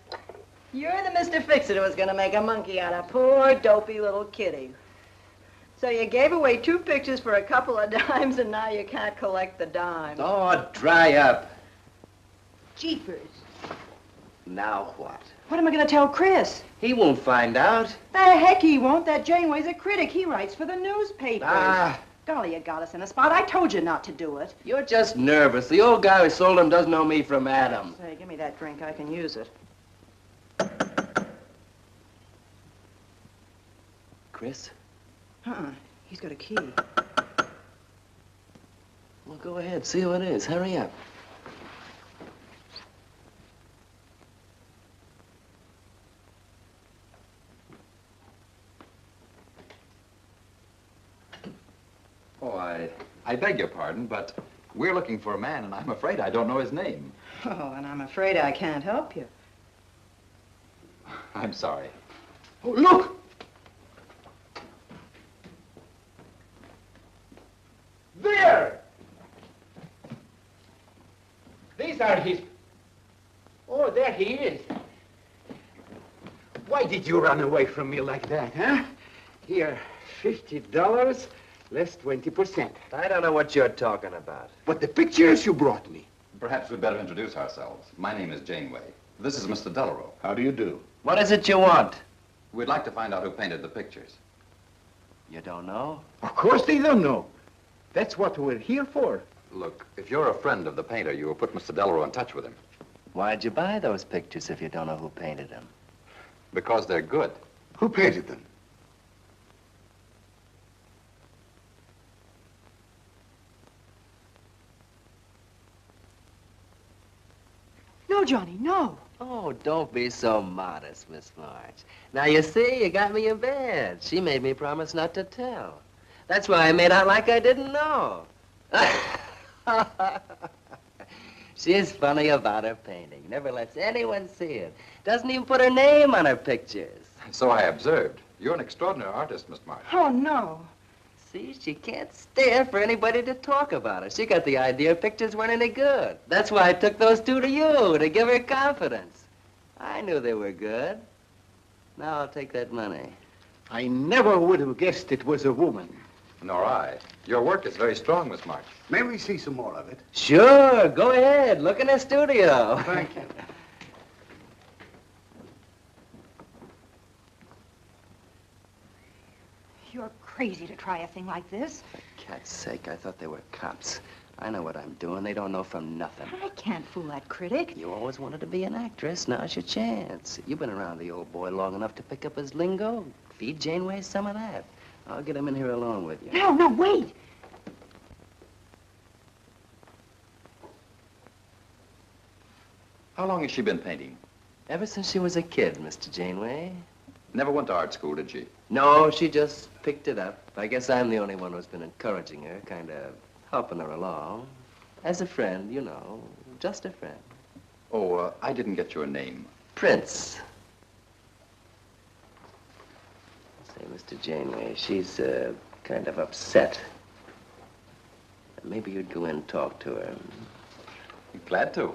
You're the Mr. Fix-It who was going to make a monkey out of poor, dopey little kitty. So you gave away 2 pictures for a couple of dimes, and now you can't collect the dime. Oh, dry up. Jeepers. Now what? What am I going to tell Chris? He won't find out. The heck he won't. That Janeway's a critic. He writes for the newspapers. Ah. Golly, you got us in a spot. I told you not to do it. You're just nervous. The old guy who sold him doesn't know me from Adam. Say, give me that drink. I can use it. Chris? He's got a key. Well, go ahead. See who it is. Hurry up. Oh, I beg your pardon, but we're looking for a man, and I'm afraid I don't know his name. Oh, and I'm afraid I can't help you. I'm sorry. Oh, look! There! These are his... Oh, there he is. Why did you run away from me like that, huh? Here, $50, less 20%. I don't know what you're talking about. But the pictures you brought me. Perhaps we'd better introduce ourselves. My name is Janeway. This is Mr. Delarose. How do you do? What is it you want? We'd like to find out who painted the pictures. You don't know? Of course they don't know. That's what we're here for. Look, if you're a friend of the painter, you will put Mr. Delarose in touch with him. Why'd you buy those pictures if you don't know who painted them? Because they're good. Who painted them? No, Johnny, no. Oh, don't be so modest, Miss March. Now, you see, you got me in bed. She made me promise not to tell. That's why I made out like I didn't know. She's funny about her painting. Never lets anyone see it. Doesn't even put her name on her pictures. So I observed. You're an extraordinary artist, Miss March. Oh, no. See, she can't stand for anybody to talk about her. She got the idea her pictures weren't any good. That's why I took those two to you, to give her confidence. I knew they were good. Now I'll take that money. I never would have guessed it was a woman. Nor I. Your work is very strong, Miss March. May we see some more of it? Sure, go ahead. Look in the studio. Thank you. You're crazy to try a thing like this. Cat's sake, I thought they were cops. I know what I'm doing. They don't know from nothing. I can't fool that critic. You always wanted to be an actress. Now's your chance. You've been around the old boy long enough to pick up his lingo. Feed Janeway some of that. I'll get him in here alone with you. No, wait. How long has she been painting? Ever since she was a kid, Mr. Janeway. Never went to art school, did she? No, she just picked it up. I guess I'm the only one who's been encouraging her, kind of helping her along. As a friend, you know, just a friend. Oh, I didn't get your name. Prince. Say, Mr. Janeway, she's kind of upset. Maybe you'd go in and talk to her. Glad to.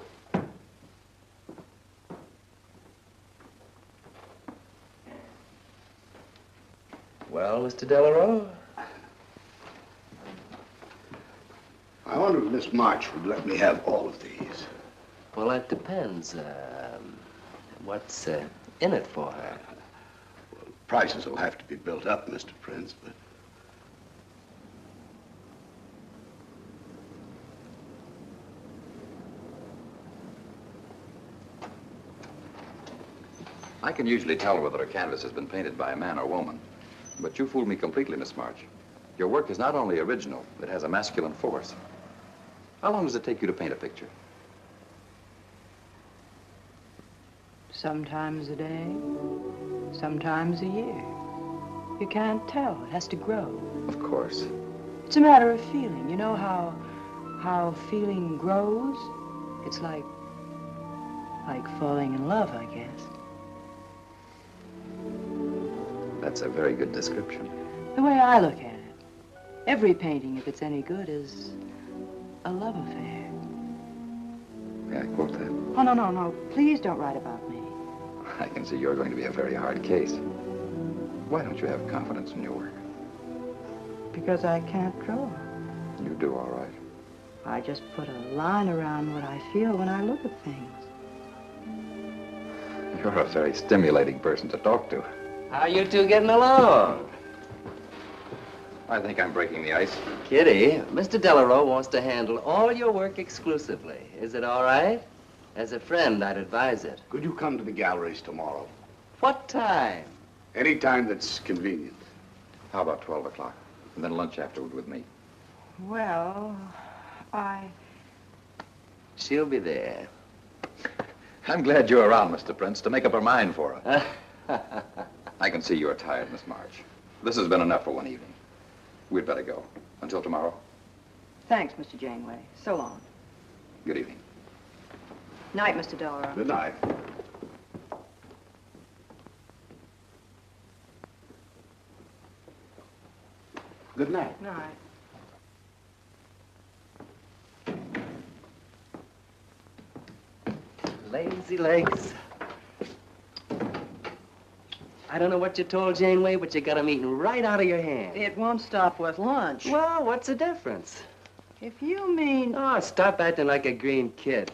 Well, Mr. Delarose? I wonder if Miss March would let me have all of these. Well, that depends. What's in it for her? Well, prices will have to be built up, Mr. Prince, but... I can usually tell whether a canvas has been painted by a man or woman. But you fooled me completely, Miss March. Your work is not only original, it has a masculine force. How long does it take you to paint a picture? Sometimes a day, sometimes a year. You can't tell. It has to grow. Of course. It's a matter of feeling. You know how feeling grows? It's like falling in love, I guess. That's a very good description. The way I look at it, every painting, if it's any good, is a love affair. May I quote that? Oh, no. Please don't write about me. I can see you're going to be a very hard case. Why don't you have confidence in your work? Because I can't draw. You do all right. I just put a line around what I feel when I look at things. You're a very stimulating person to talk to. How you two getting along? I think I'm breaking the ice. Kitty, Mr. Delarose wants to handle all your work exclusively. Is it all right? As a friend, I'd advise it. Could you come to the galleries tomorrow? What time? Any time that's convenient. How about 12 o'clock? And then lunch afterward with me. Well, She'll be there. I'm glad you're around, Mr. Prince, to make up her mind for her. I can see you're tired, Miss March. This has been enough for one evening. We'd better go. Until tomorrow. Thanks, Mr. Janeway. So long. Good evening. Night, Mr. Delarose. Good night. Good night. Night. Lazy legs. I don't know what you told Janeway, but you got 'em eating right out of your hand. It won't stop with lunch. Well, what's the difference? If you mean... Oh, stop acting like a green kid.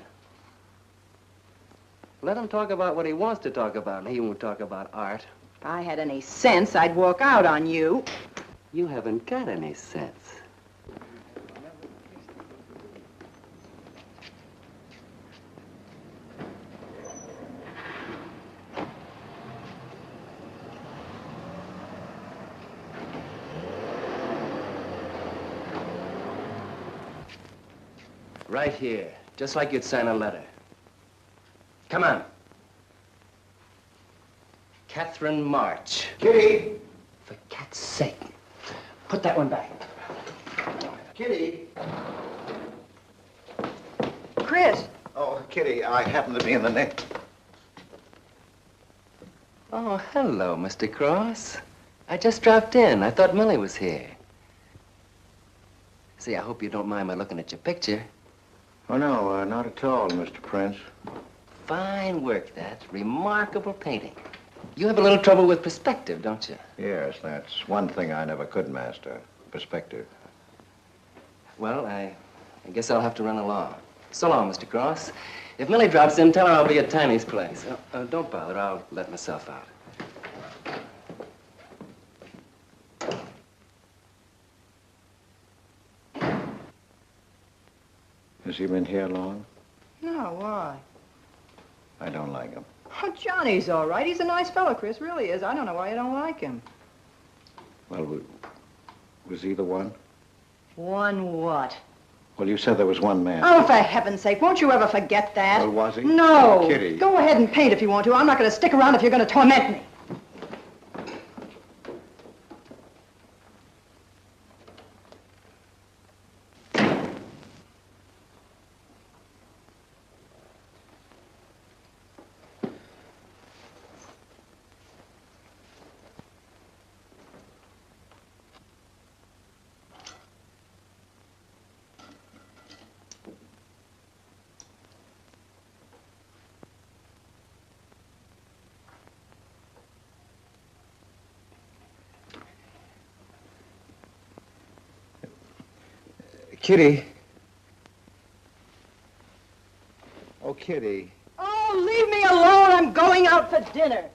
Let him talk about what he wants to talk about, and he won't talk about art. If I had any sense, I'd walk out on you. You haven't got any sense. Right here, just like you'd sign a letter. Come on. Catherine March. Kitty! For cat's sake. Put that one back. Kitty! Chris! Oh, Kitty, I happen to be in the next. Oh, hello, Mr. Cross. I just dropped in. I thought Millie was here. See, I hope you don't mind my looking at your picture. Oh, no, not at all, Mr. Prince. Fine work, that. Remarkable painting. You have a little trouble with perspective, don't you? Yes, that's one thing I never could master. Perspective. Well, I guess I'll have to run along. So long, Mr. Cross. If Millie drops in, tell her I'll be at Tiny's place. Don't bother. I'll let myself out. Has he been here long? No, why? I don't like him. Oh, Johnny's all right. He's a nice fellow, Chris, really is. I don't know why you don't like him. Well, was he the one? One what? Well, you said there was one man. Oh, for heaven's sake, won't you ever forget that? Well, was he? No. Oh, Kitty. Go ahead and paint if you want to. I'm not going to stick around if you're going to torment me. Kitty. Oh, Kitty. Oh, leave me alone. I'm going out for dinner.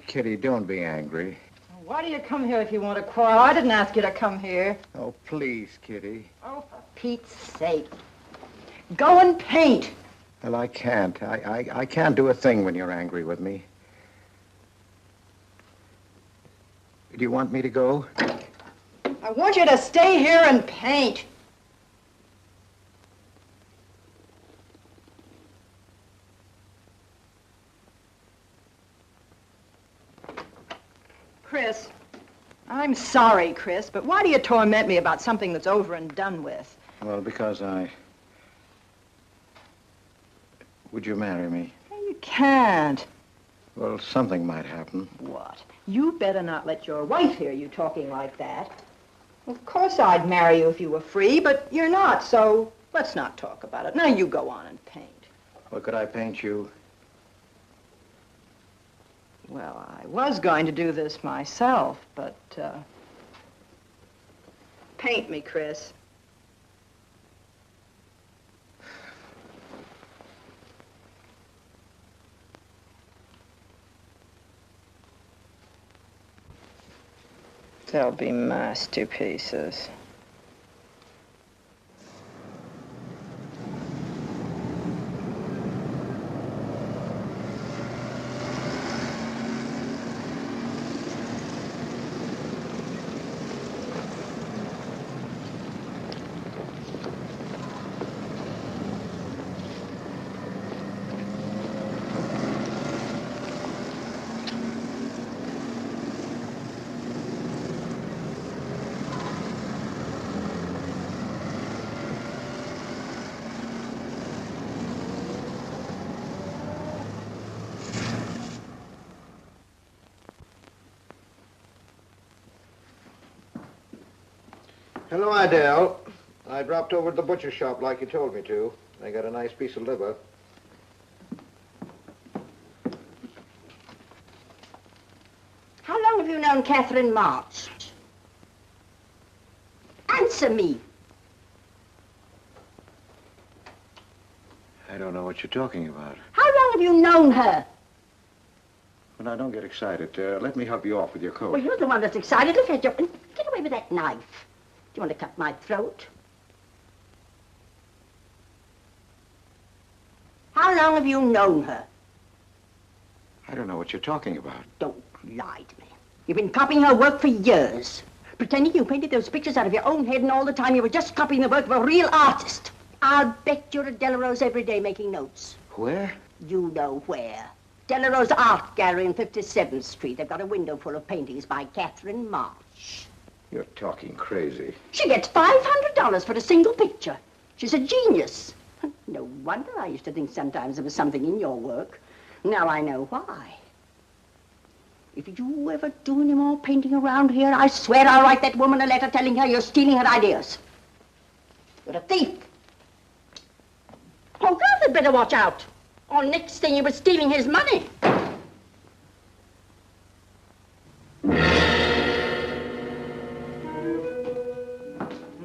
Kitty, don't be angry. Why do you come here if you want to quarrel? I didn't ask you to come here. Oh, please, Kitty. Oh, for Pete's sake. Go and paint. Well, I can't. I can't do a thing when you're angry with me. Do you want me to go? I want you to stay here and paint. Chris, I'm sorry, Chris, but why do you torment me about something that's over and done with? Well, because Would you marry me? You can't. Well, something might happen. What? You better not let your wife hear you talking like that. Of course I'd marry you if you were free, but you're not, so let's not talk about it. Now you go on and paint. Well, could I paint you? Well, I was going to do this myself, but, paint me, Chris. They'll be masterpieces. Hello, Idell. I dropped over to the butcher shop like you told me to. I got a nice piece of liver. known Catherine March? Answer me. I don't know what you're talking about. How long have you known her? Well, now, don't get excited. Let me help you off with your coat. Well, you're the one that's excited. Look at you. Get away with that knife. Do you want to cut my throat? How long have you known her? I don't know what you're talking about. Don't lie to me. You've been copying her work for years. Pretending you painted those pictures out of your own head, and all the time you were just copying the work of a real artist. I'll bet you're at Delarose every day making notes. Where? You know where. Delarose Art Gallery on 57th Street. They've got a window full of paintings by Catherine March. You're talking crazy. She gets $500 for a single picture. She's a genius. No wonder I used to think sometimes there was something in your work. Now I know why. If you ever do any more painting around here, I swear I'll write that woman a letter telling her you're stealing her ideas. You're a thief. Oh, girls had better watch out. Or next thing you were stealing his money.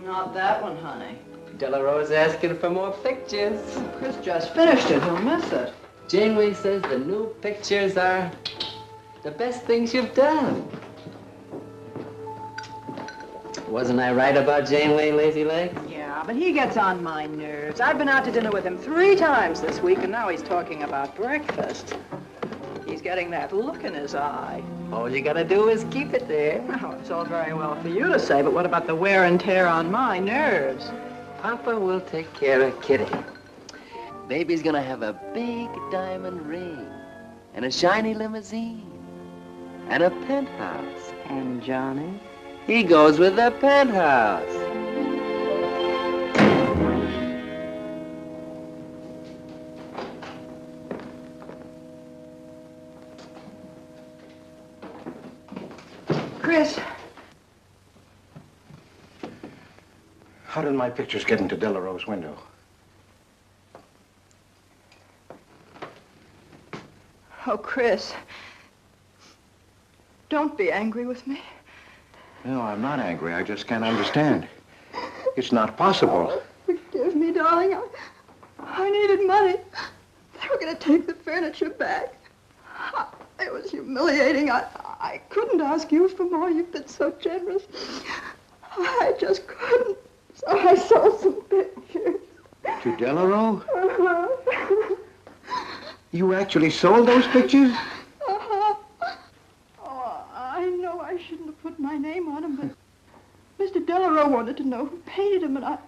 Not that one, honey. Delarose asking for more pictures. Chris just finished it. He'll miss it. Janeway says the new pictures are the best things you've done. Wasn't I right about Janeway, Lazy Legs? Yeah, but he gets on my nerves. I've been out to dinner with him 3 times this week, and now he's talking about breakfast. He's getting that look in his eye. All you gotta do is keep it there. Oh, it's all very well for you to say, but what about the wear and tear on my nerves? Papa will take care of Kitty. Baby's gonna have a big diamond ring, and a shiny limousine, and a penthouse. And Johnny? He goes with the penthouse. Chris. How did my pictures get into Delarose's window? Oh, Chris. Don't be angry with me. No, I'm not angry. I just can't understand. It's not possible. Forgive me, darling. I needed money. They were going to take the furniture back. It was humiliating. I couldn't ask you for more. You've been so generous. I just couldn't. So I sold some pictures. To Delarose? You actually sold those pictures? Oh, I know I shouldn't have put my name on them, but Mr. Delarose wanted to know who painted them, and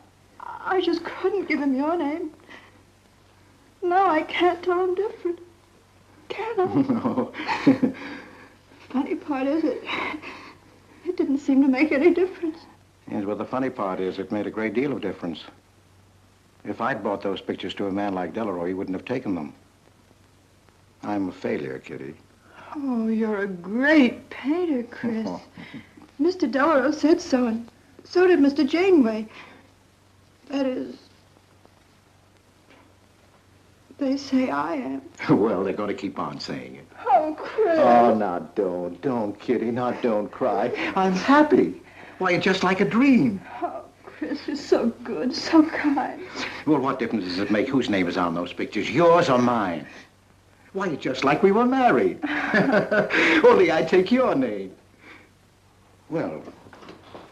I just couldn't give him your name. Now I can't tell him different. Can I? No. Funny part is it didn't seem to make any difference. Yes, well, the funny part is it made a great deal of difference. If I'd bought those pictures to a man like Delarose, he wouldn't have taken them. I'm a failure, Kitty. Oh, you're a great painter, Chris. Mr. Delarose said so, and so did Mr. Janeway. That is, they say I am. Well, they're going to keep on saying it. Oh, Chris. Oh, now don't, Kitty. Now don't cry. I'm happy. Why, it's just like a dream. Oh, Chris, you're so good, so kind. Well, what difference does it make whose name is on those pictures, yours or mine? Why, it's just like we were married. Only I take your name. Well,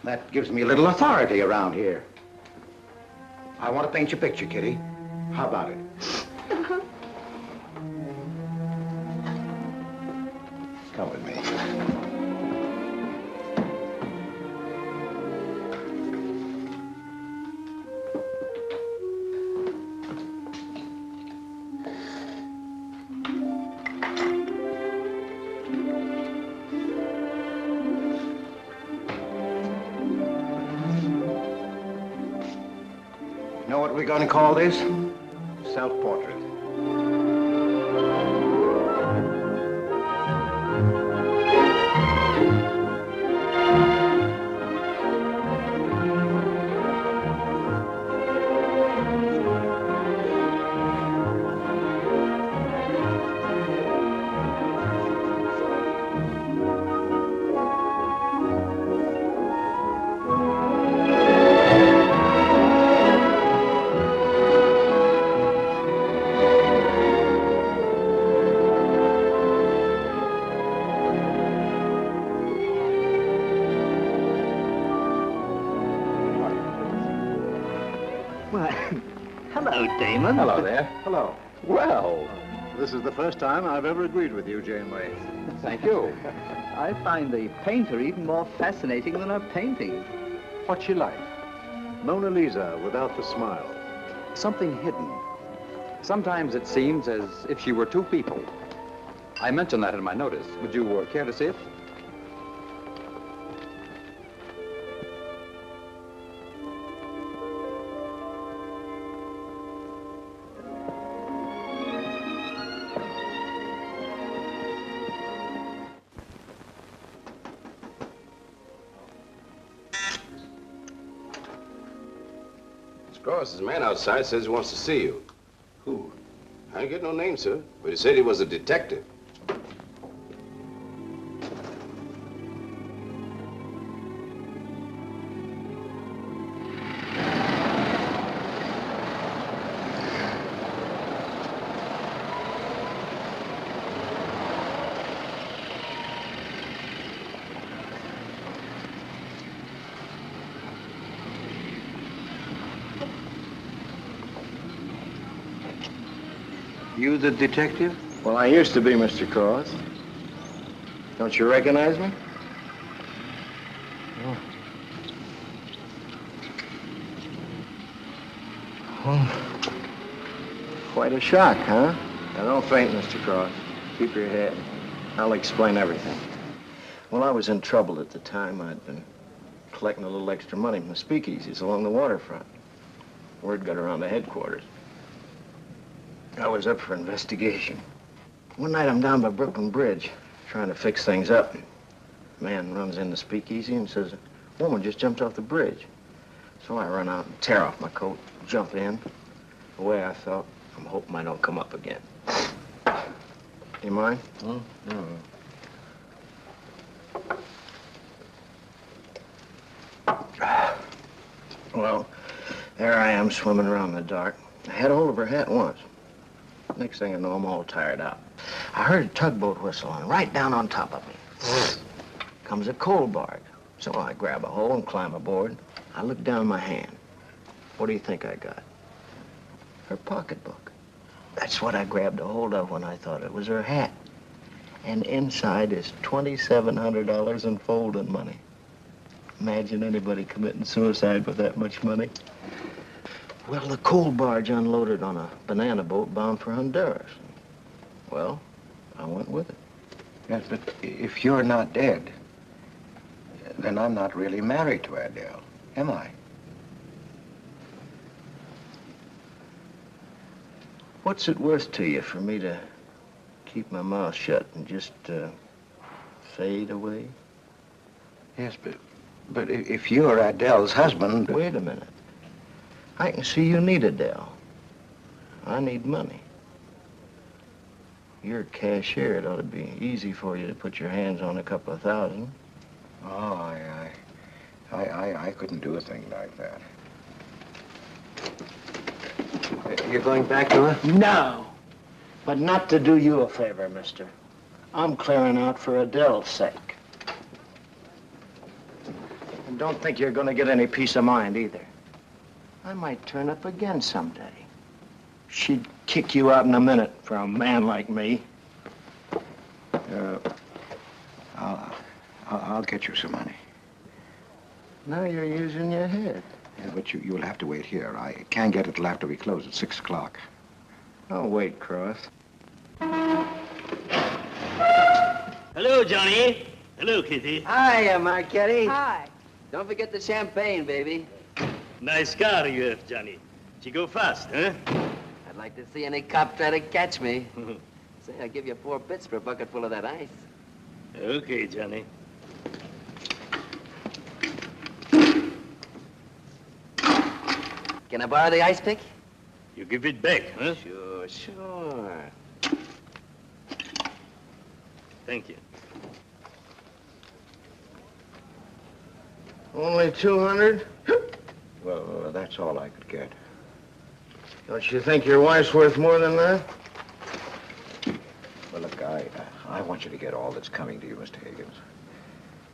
that gives me a little authority around here. I want to paint your picture, Kitty. How about it? Come with me. Know what we're going to call this? Self-portrait. Damon. Hello there. Hello. Well, This is the first time I've ever agreed with you, Janeway. thank you. I find the painter even more fascinating than her painting. What's she like? Mona Lisa without the smile. Something hidden. Sometimes it seems as if she were two people. I mentioned that in my notice. Would you care to see it? Cross, man outside says he wants to see you. Who? I ain't get no name, sir, but he said he was a detective. You the detective? Well, I used to be, Mr. Cross. Don't you recognize me? Oh. Oh. Quite a shock, huh? Now, don't faint, Mr. Cross. Keep your head. I'll explain everything. Well, I was in trouble at the time. I'd been collecting a little extra money from the speakeasies along the waterfront. Word got around to headquarters. I was up for investigation. One night I'm down by Brooklyn Bridge, trying to fix things up. A man runs in the speakeasy and says, a woman just jumped off the bridge. So I run out and tear off my coat, jump in. The way I felt, I'm hoping I don't come up again. You mind? No. Well, there I am swimming around in the dark. I had a hold of her hat once. Next thing I know, I'm all tired out. I heard a tugboat whistle and right down on top of me comes a coal barge. So I grab a hole and climb aboard. I look down my hand. What do you think I got? Her pocketbook. That's what I grabbed a hold of when I thought it was her hat. And inside is $2,700 in folding money. Imagine anybody committing suicide with that much money. Well, the coal barge unloaded on a banana boat bound for Honduras. Well, I went with it. Yes, but if you're not dead, then I'm not really married to Adele, am I? What's it worth to you for me to keep my mouth shut and just fade away? Yes, but if you're Adele's husband... Wait a minute. I can see you need Adele. I need money. You're a cashier. It ought to be easy for you to put your hands on a couple of thousand. Oh, I couldn't do a thing like that. You're going back to her? No. But not to do you a favor, mister. I'm clearing out for Adele's sake. And don't think you're going to get any peace of mind either. I might turn up again someday. She'd kick you out in a minute for a man like me. I'll get you some money. Now you're using your head. Yeah, but you'll have to wait here. I can't get it till after we close at 6 o'clock. I'll wait, Cross. Hello, Johnny. Hello, Kitty. Hiya, Marquetti. Hi. Don't forget the champagne, baby. Nice car you have, Johnny. She go fast, huh? I'd like to see any cop try to catch me. Say, I'll give you 4 bits for a bucket full of that ice. Okay, Johnny. Can I borrow the ice pick? You give it back, huh? Sure. Thank you. Only 200? Well, that's all I could get. Don't you think your wife's worth more than that? Well, look, I want you to get all that's coming to you, Mr. Higgins.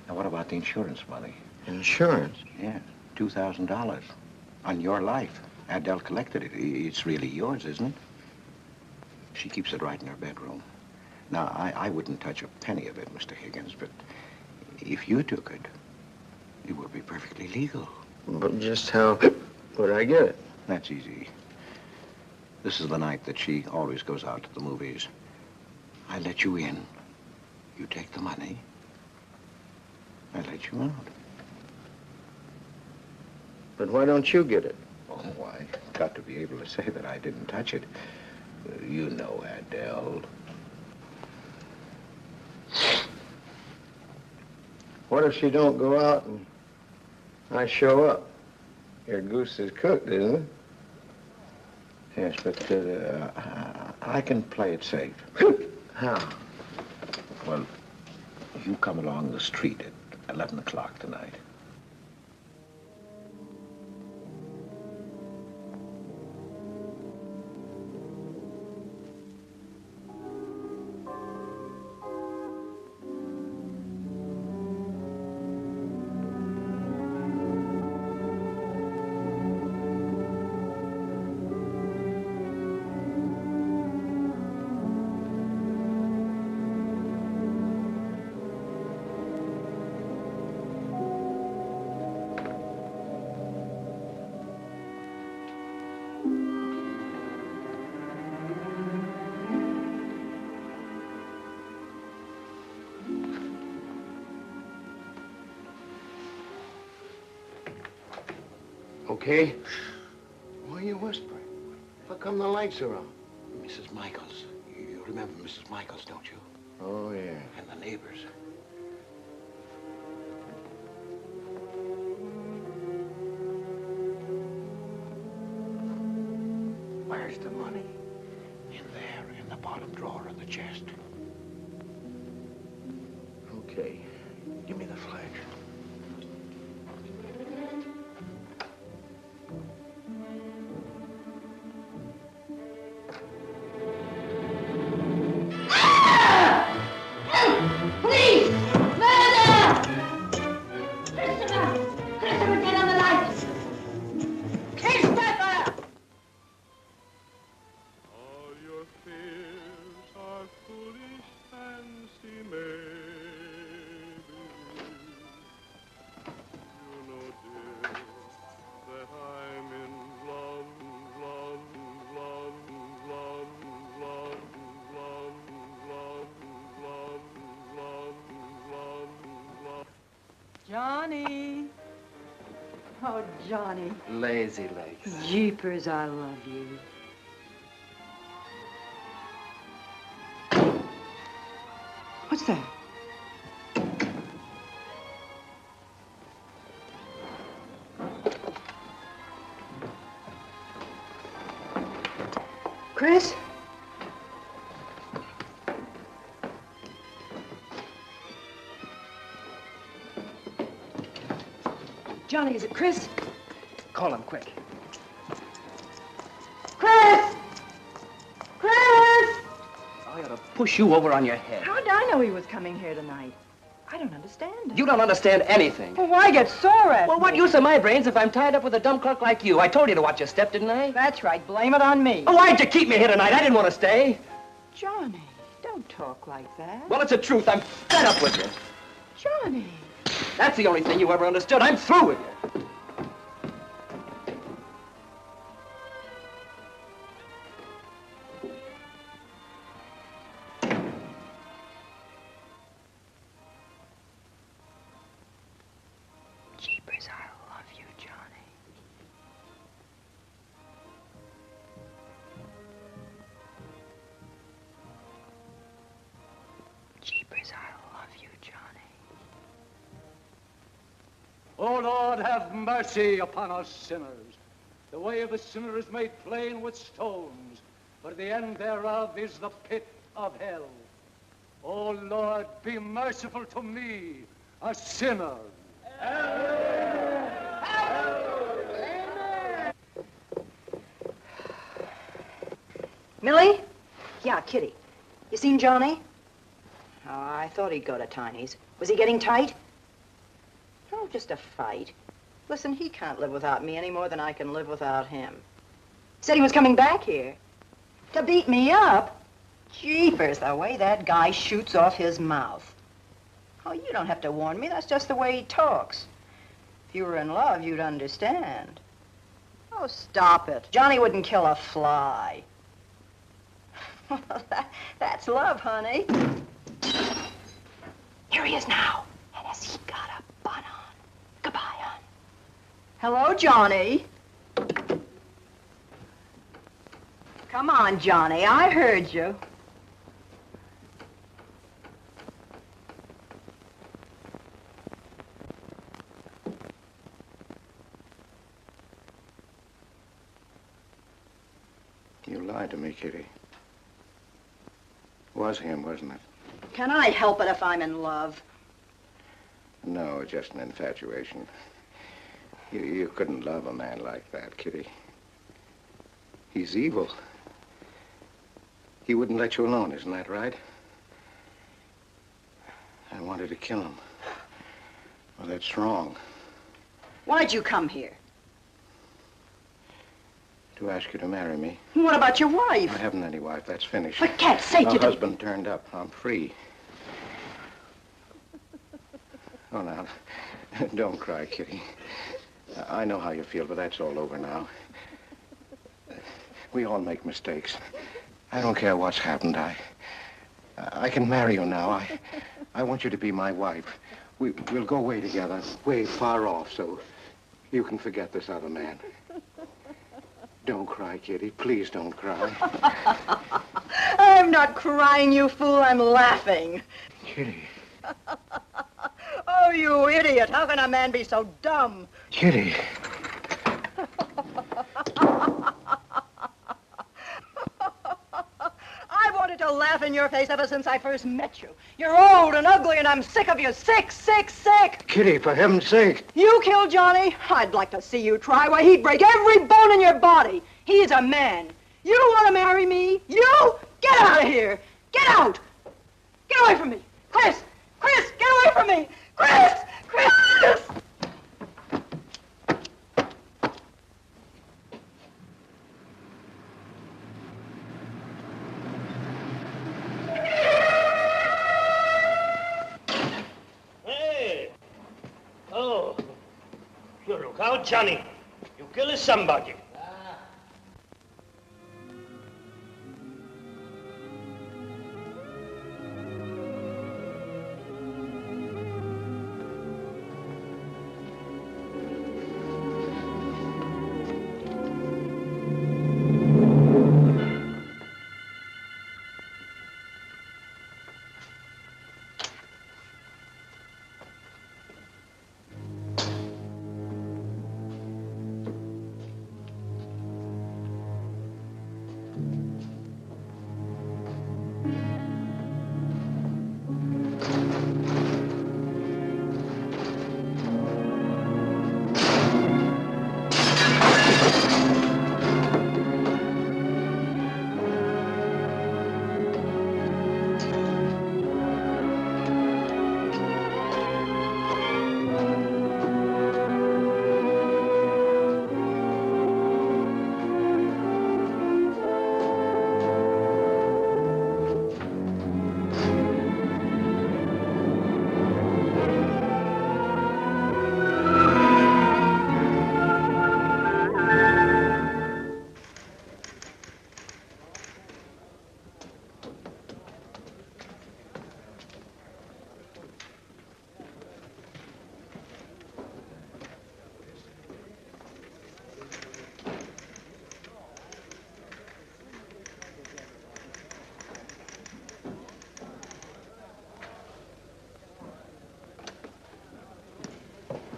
Now, what about the insurance money? Insurance? Yeah, $2,000 on your life. Adele collected it. It's really yours, isn't it? She keeps it right in her bedroom. Now, I wouldn't touch a penny of it, Mr. Higgins, but if you took it, it would be perfectly legal. But just how would I get it? That's easy. This is the night that she always goes out to the movies. I let you in. You take the money. I let you out. But why don't you get it? Oh, I got to be able to say that I didn't touch it. You know, Adele. What if she don't go out and I show up? Your goose is cooked, isn't it? Yes, but I can play it safe. How? Well, you come along the street at 11 o'clock tonight. Okay? Why are you whispering? How come the lights are on? Mrs. Michaels. You remember Mrs. Michaels, don't you? Oh, yeah. And the neighbors. Where's the money? In there, in the bottom drawer of the chest. Okay. Give me the flash. Please! Murder! Christopher! Christopher, get on the lights! Christopher! All your fears are foolish fancy maybe. You know, dear, that I'm in love, love, love, love, love, love, love, love, love, love, love. Johnny. Oh, Johnny. Lazy legs. Jeepers, I love you. What's that? Chris? Johnny, is it Chris? Call him quick. Chris! Chris! I ought to push you over on your head. How did I know he was coming here tonight? I don't understand it. You don't understand anything. Well, why get sore at Well, me? what use are my brains if I'm tied up with a dumb clerk like you? I told you to watch your step, didn't I? That's right. Blame it on me. Oh, why'd you keep me here tonight? I didn't want to stay. Johnny, don't talk like that. Well, it's the truth. I'm fed up with you. Johnny. That's the only thing you ever understood. I'm through with you. Jeepers, I love you, Johnny. Jeepers, I love you, Johnny. O Lord, have mercy upon us sinners. The way of the sinner is made plain with stones, but the end thereof is the pit of hell. O Lord, be merciful to me, a sinner. Millie? Yeah, Kitty. You seen Johnny? Oh, I thought he'd go to Tiny's. Was he getting tight? Oh, just a fight. Listen, he can't live without me any more than I can live without him. Said he was coming back here. To beat me up? Jeepers, the way that guy shoots off his mouth. Oh, you don't have to warn me. That's just the way he talks. If you were in love, you'd understand. Oh, stop it. Johnny wouldn't kill a fly. That's love, honey. Here he is now. And has he got a bun on? Goodbye, hon. Hello, Johnny. Come on, Johnny. I heard you. You lied to me, Kitty. It was him, wasn't it? Can I help it if I'm in love? No, just an infatuation. You couldn't love a man like that, Kitty. He's evil. He wouldn't let you alone, isn't that right? I wanted to kill him. Well, that's wrong. Why'd you come here? To ask you to marry me. What about your wife? I haven't any wife. That's finished. For cat's sake, My you don't... husband turned up. I'm free. Oh, now, don't cry, Kitty. I know how you feel, but that's all over now. We all make mistakes. I don't care what's happened. I can marry you now. I want you to be my wife. We'll go away together, way far off, so you can forget this other man. Don't cry, Kitty. Please don't cry. I'm not crying, you fool. I'm laughing. Kitty. Oh, you idiot. How can a man be so dumb? Kitty. I wanted to laugh in your face ever since I first met you. You're old and ugly, and I'm sick of you. Sick, sick, sick. Kitty, for heaven's sake. You killed Johnny? I'd like to see you try. Why, he'd break every bone in your body. He's a man. You want to marry me? You? Get out of here. Get out. Get away from me. Chris! Chris, get away from me. Chris! Chris! Hey! Oh, you look out, Johnny. You kill somebody.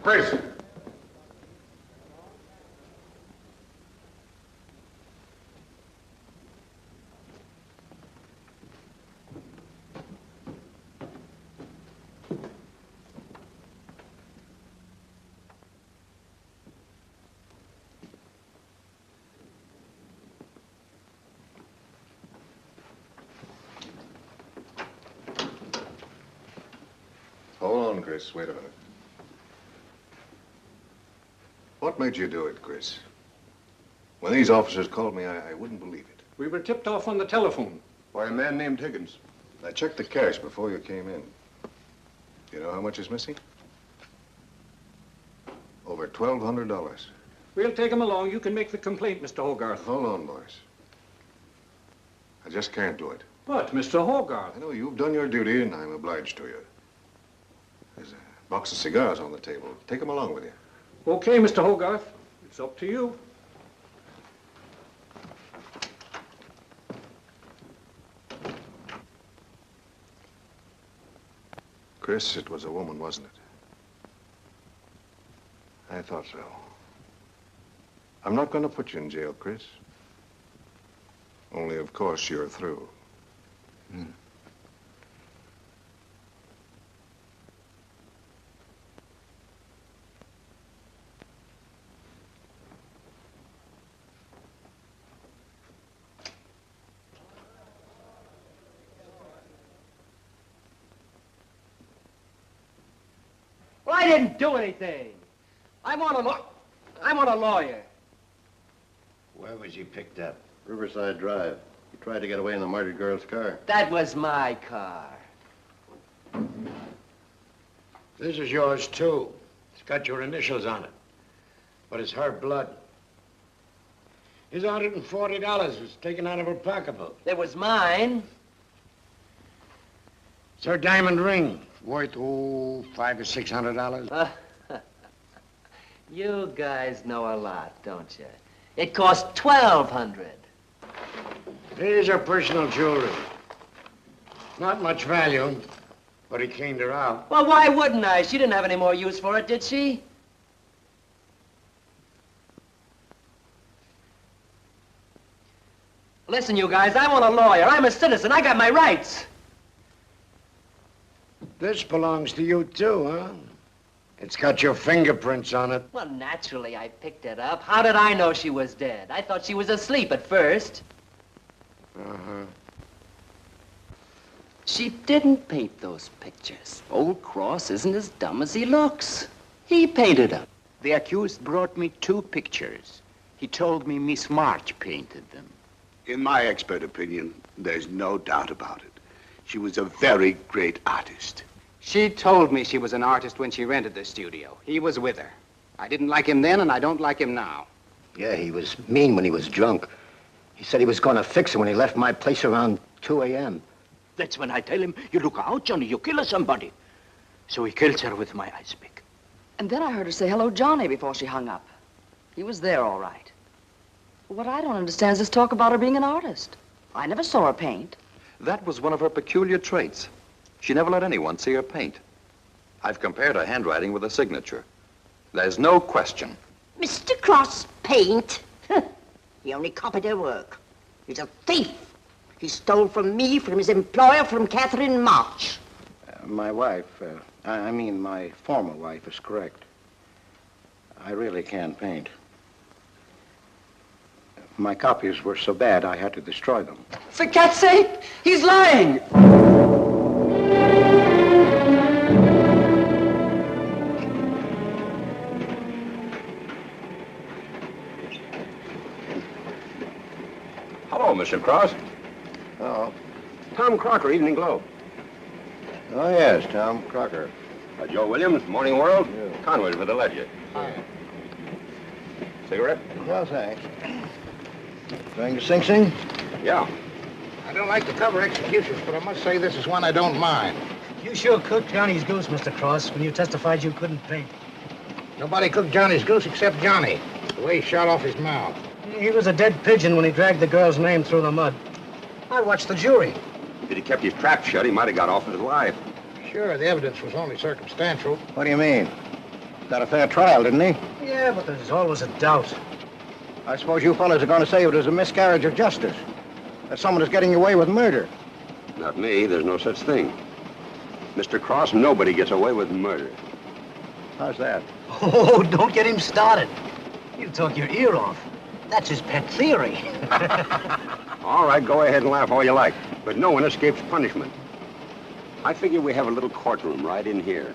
Chris. Hold on, Chris. Wait a minute. What made you do it, Chris? When these officers called me, I wouldn't believe it. We were tipped off on the telephone. By a man named Higgins. I checked the cash before you came in. You know how much is missing? Over $1,200. We'll take him along. You can make the complaint, Mr. Hogarth. Hold on, boys. I just can't do it. But, Mr. Hogarth... I know you've done your duty, and I'm obliged to you. There's a box of cigars on the table. Take them along with you. Okay, Mr. Hogarth. It's up to you. Chris, it was a woman, wasn't it? I thought so. I'm not going to put you in jail, Chris. Only, of course, you're through. Well, I didn't do anything. I want a lawyer. Where was he picked up? Riverside Drive. He tried to get away in the murdered girl's car. That was my car. This is yours, too. It's got your initials on it. But it's her blood. His $140 was taken out of her pocketbook. It was mine. It's her diamond ring, worth, $500 or $600. You guys know a lot, don't you? It cost $1,200. Here's her personal jewelry. Not much value, but he cleaned her out. Well, why wouldn't I? She didn't have any more use for it, did she? Listen, you guys, I want a lawyer. I'm a citizen. I got my rights. This belongs to you, too, huh? It's got your fingerprints on it. Well, naturally, I picked it up. How did I know she was dead? I thought she was asleep at first. Uh-huh. She didn't paint those pictures. Old Cross isn't as dumb as he looks. He painted them. The accused brought me 2 pictures. He told me Miss March painted them. In my expert opinion, there's no doubt about it. She was a very great artist. She told me she was an artist when she rented the studio. He was with her. I didn't like him then, and I don't like him now. Yeah, he was mean when he was drunk. He said he was going to fix her when he left my place around 2 a.m. That's when I tell him, you look out, Johnny, you kill somebody. So he kills her with my ice pick. And then I heard her say hello, Johnny, before she hung up. He was there, all right. What I don't understand is this talk about her being an artist. I never saw her paint. That was one of her peculiar traits. She never let anyone see her paint. I've compared her handwriting with a signature. There's no question. Mr. Cross paint? He only copied her work. He's a thief. He stole from me, from his employer, from Catherine March. My wife, I mean my former wife, is correct. I really can't paint. My copies were so bad I had to destroy them. For cat's sake, he's lying! Hello, Mr. Cross. Oh. Tom Crocker, Evening Globe. Oh, yes, Tom Crocker. Joe Williams, Morning World. Yeah. Conway for the Ledger. Cigarette? No, thanks. Going to Sing Sing? Yeah. I don't like to cover executions, but I must say this is one I don't mind. You sure cooked Johnny's goose, Mr. Cross, when you testified you couldn't paint. Nobody cooked Johnny's goose except Johnny, the way he shot off his mouth. He was a dead pigeon when he dragged the girl's name through the mud. I watched the jury. If he'd kept his trap shut, he might have got off with his life. Sure, the evidence was only circumstantial. What do you mean? Got a fair trial, didn't he? Yeah, but there's always a doubt. I suppose you fellas are going to say it was a miscarriage of justice. That someone is getting away with murder. Not me. There's no such thing. Mr. Cross, nobody gets away with murder. How's that? Oh, don't get him started. He'll talk your ear off. That's his pet theory. All right, go ahead and laugh all you like, but no one escapes punishment. I figure we have a little courtroom right in here.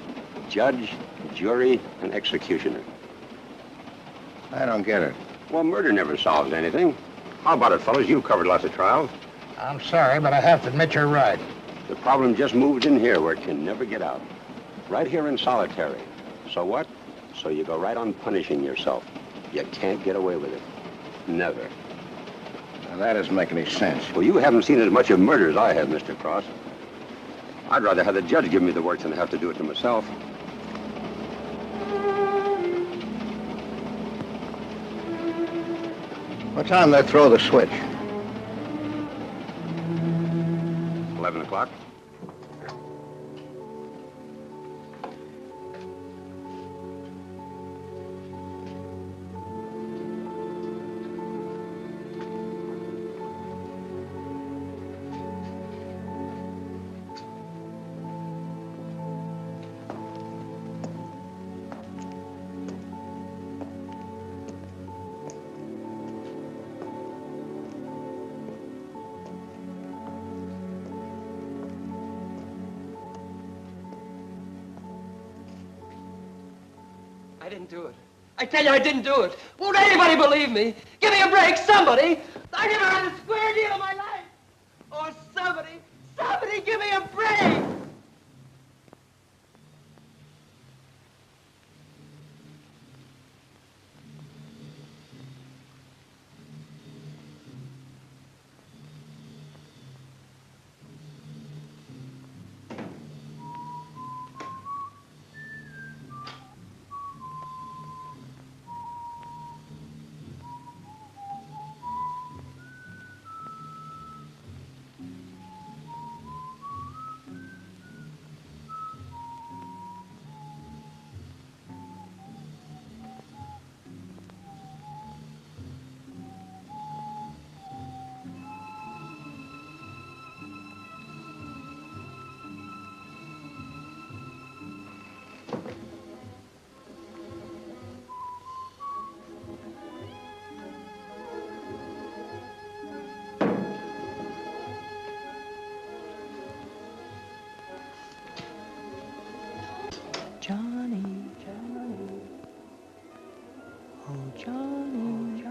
Judge, jury, and executioner. I don't get it. Well, murder never solves anything. How about it, fellas? You've covered lots of trials. I'm sorry, but I have to admit you're right. The problem just moved in here where it can never get out. Right here in solitary. So what? So you go right on punishing yourself. You can't get away with it. Never. Now, that doesn't make any sense. Well, you haven't seen as much of murder as I have, Mr. Cross. I'd rather have the judge give me the work than have to do it to myself. What time they throw the switch? 11 o'clock. I didn't do it. I tell you, I didn't do it. Won't anybody believe me? Give me a break, somebody. I never had a square deal in my life. Or somebody give me a break. Johnny, oh Johnny,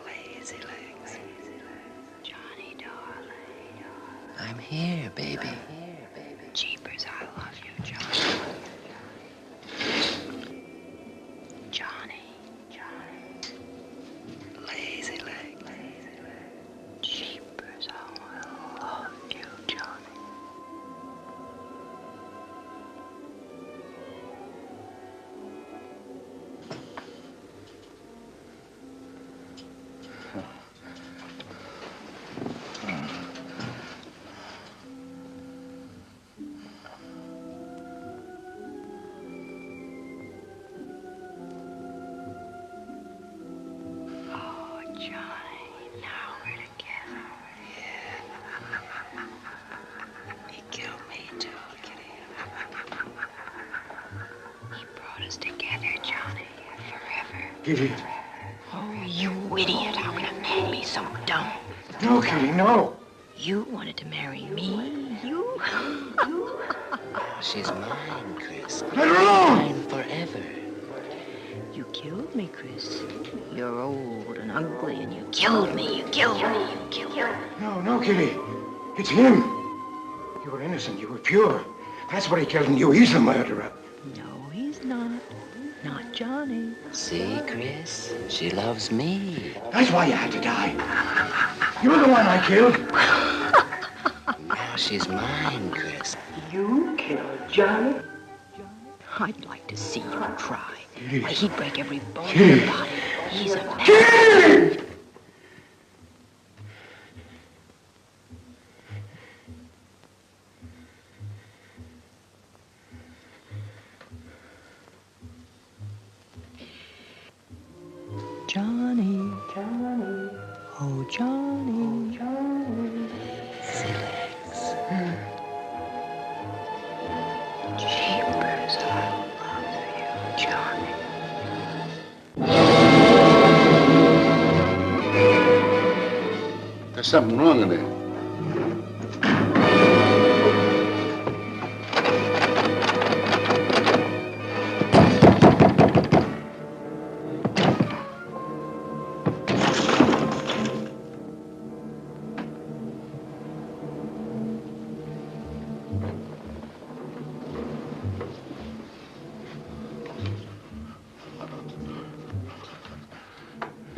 lazy legs, Johnny darling, I'm here, baby. Jeepers, I love you, Johnny. Johnny, lazy legs, jeepers, I love you, Johnny. Kitty. Oh, you idiot. How can a man be so dumb? No, Kitty, no. You wanted to marry me? You? She's mine, Chris. Let her alone! Mine forever. You killed me, Chris. You're old and ugly, and you killed me. You killed me. You killed me. No, Kitty. It's him. You were innocent. You were pure. That's what he killed in you. He's the murderer. No, he's not. Not Johnny. See, Chris? She loves me. That's why you had to die. You're the one I killed. Now she's mine, Chris. You killed Johnny? I'd like to see you try. Why, he'd break every bone in your body. He's a man. Johnny, oh Johnny, Silex. Jeepers, I love you, Johnny. There's something wrong in there.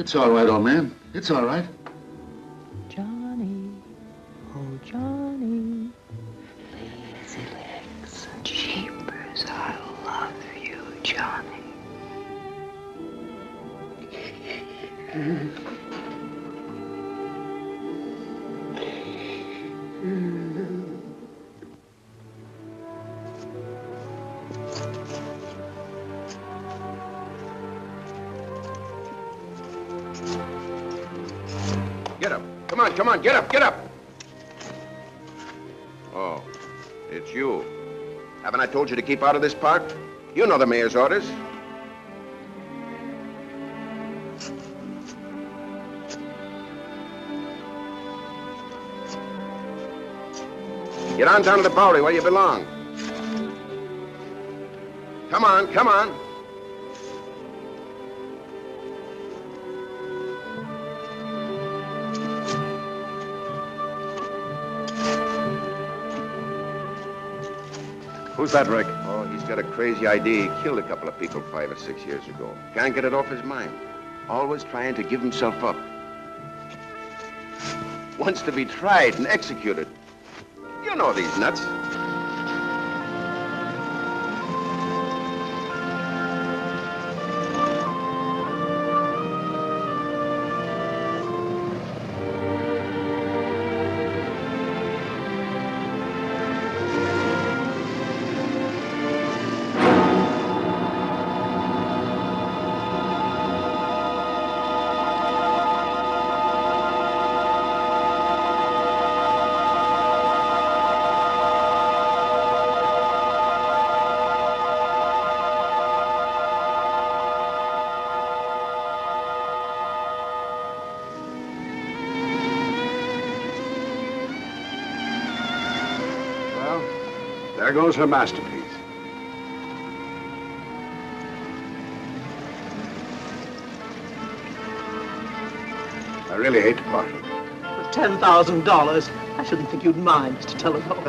It's all right, old man. It's all right. Johnny, oh Johnny, lazy legs, jeepers, I love you, Johnny. Get up. Come on, get up, get up. Oh, it's you. Haven't I told you to keep out of this park? You know the mayor's orders. Get on down to the Bowery where you belong. Come on, come on. Who's that, Rick? Oh, he's got a crazy idea. He killed a couple of people 5 or 6 years ago. Can't get it off his mind. Always trying to give himself up. Wants to be tried and executed. You know these nuts. There goes her masterpiece. I really hate to part with it. For $10,000, I shouldn't think you'd mind, Mr. Telephone.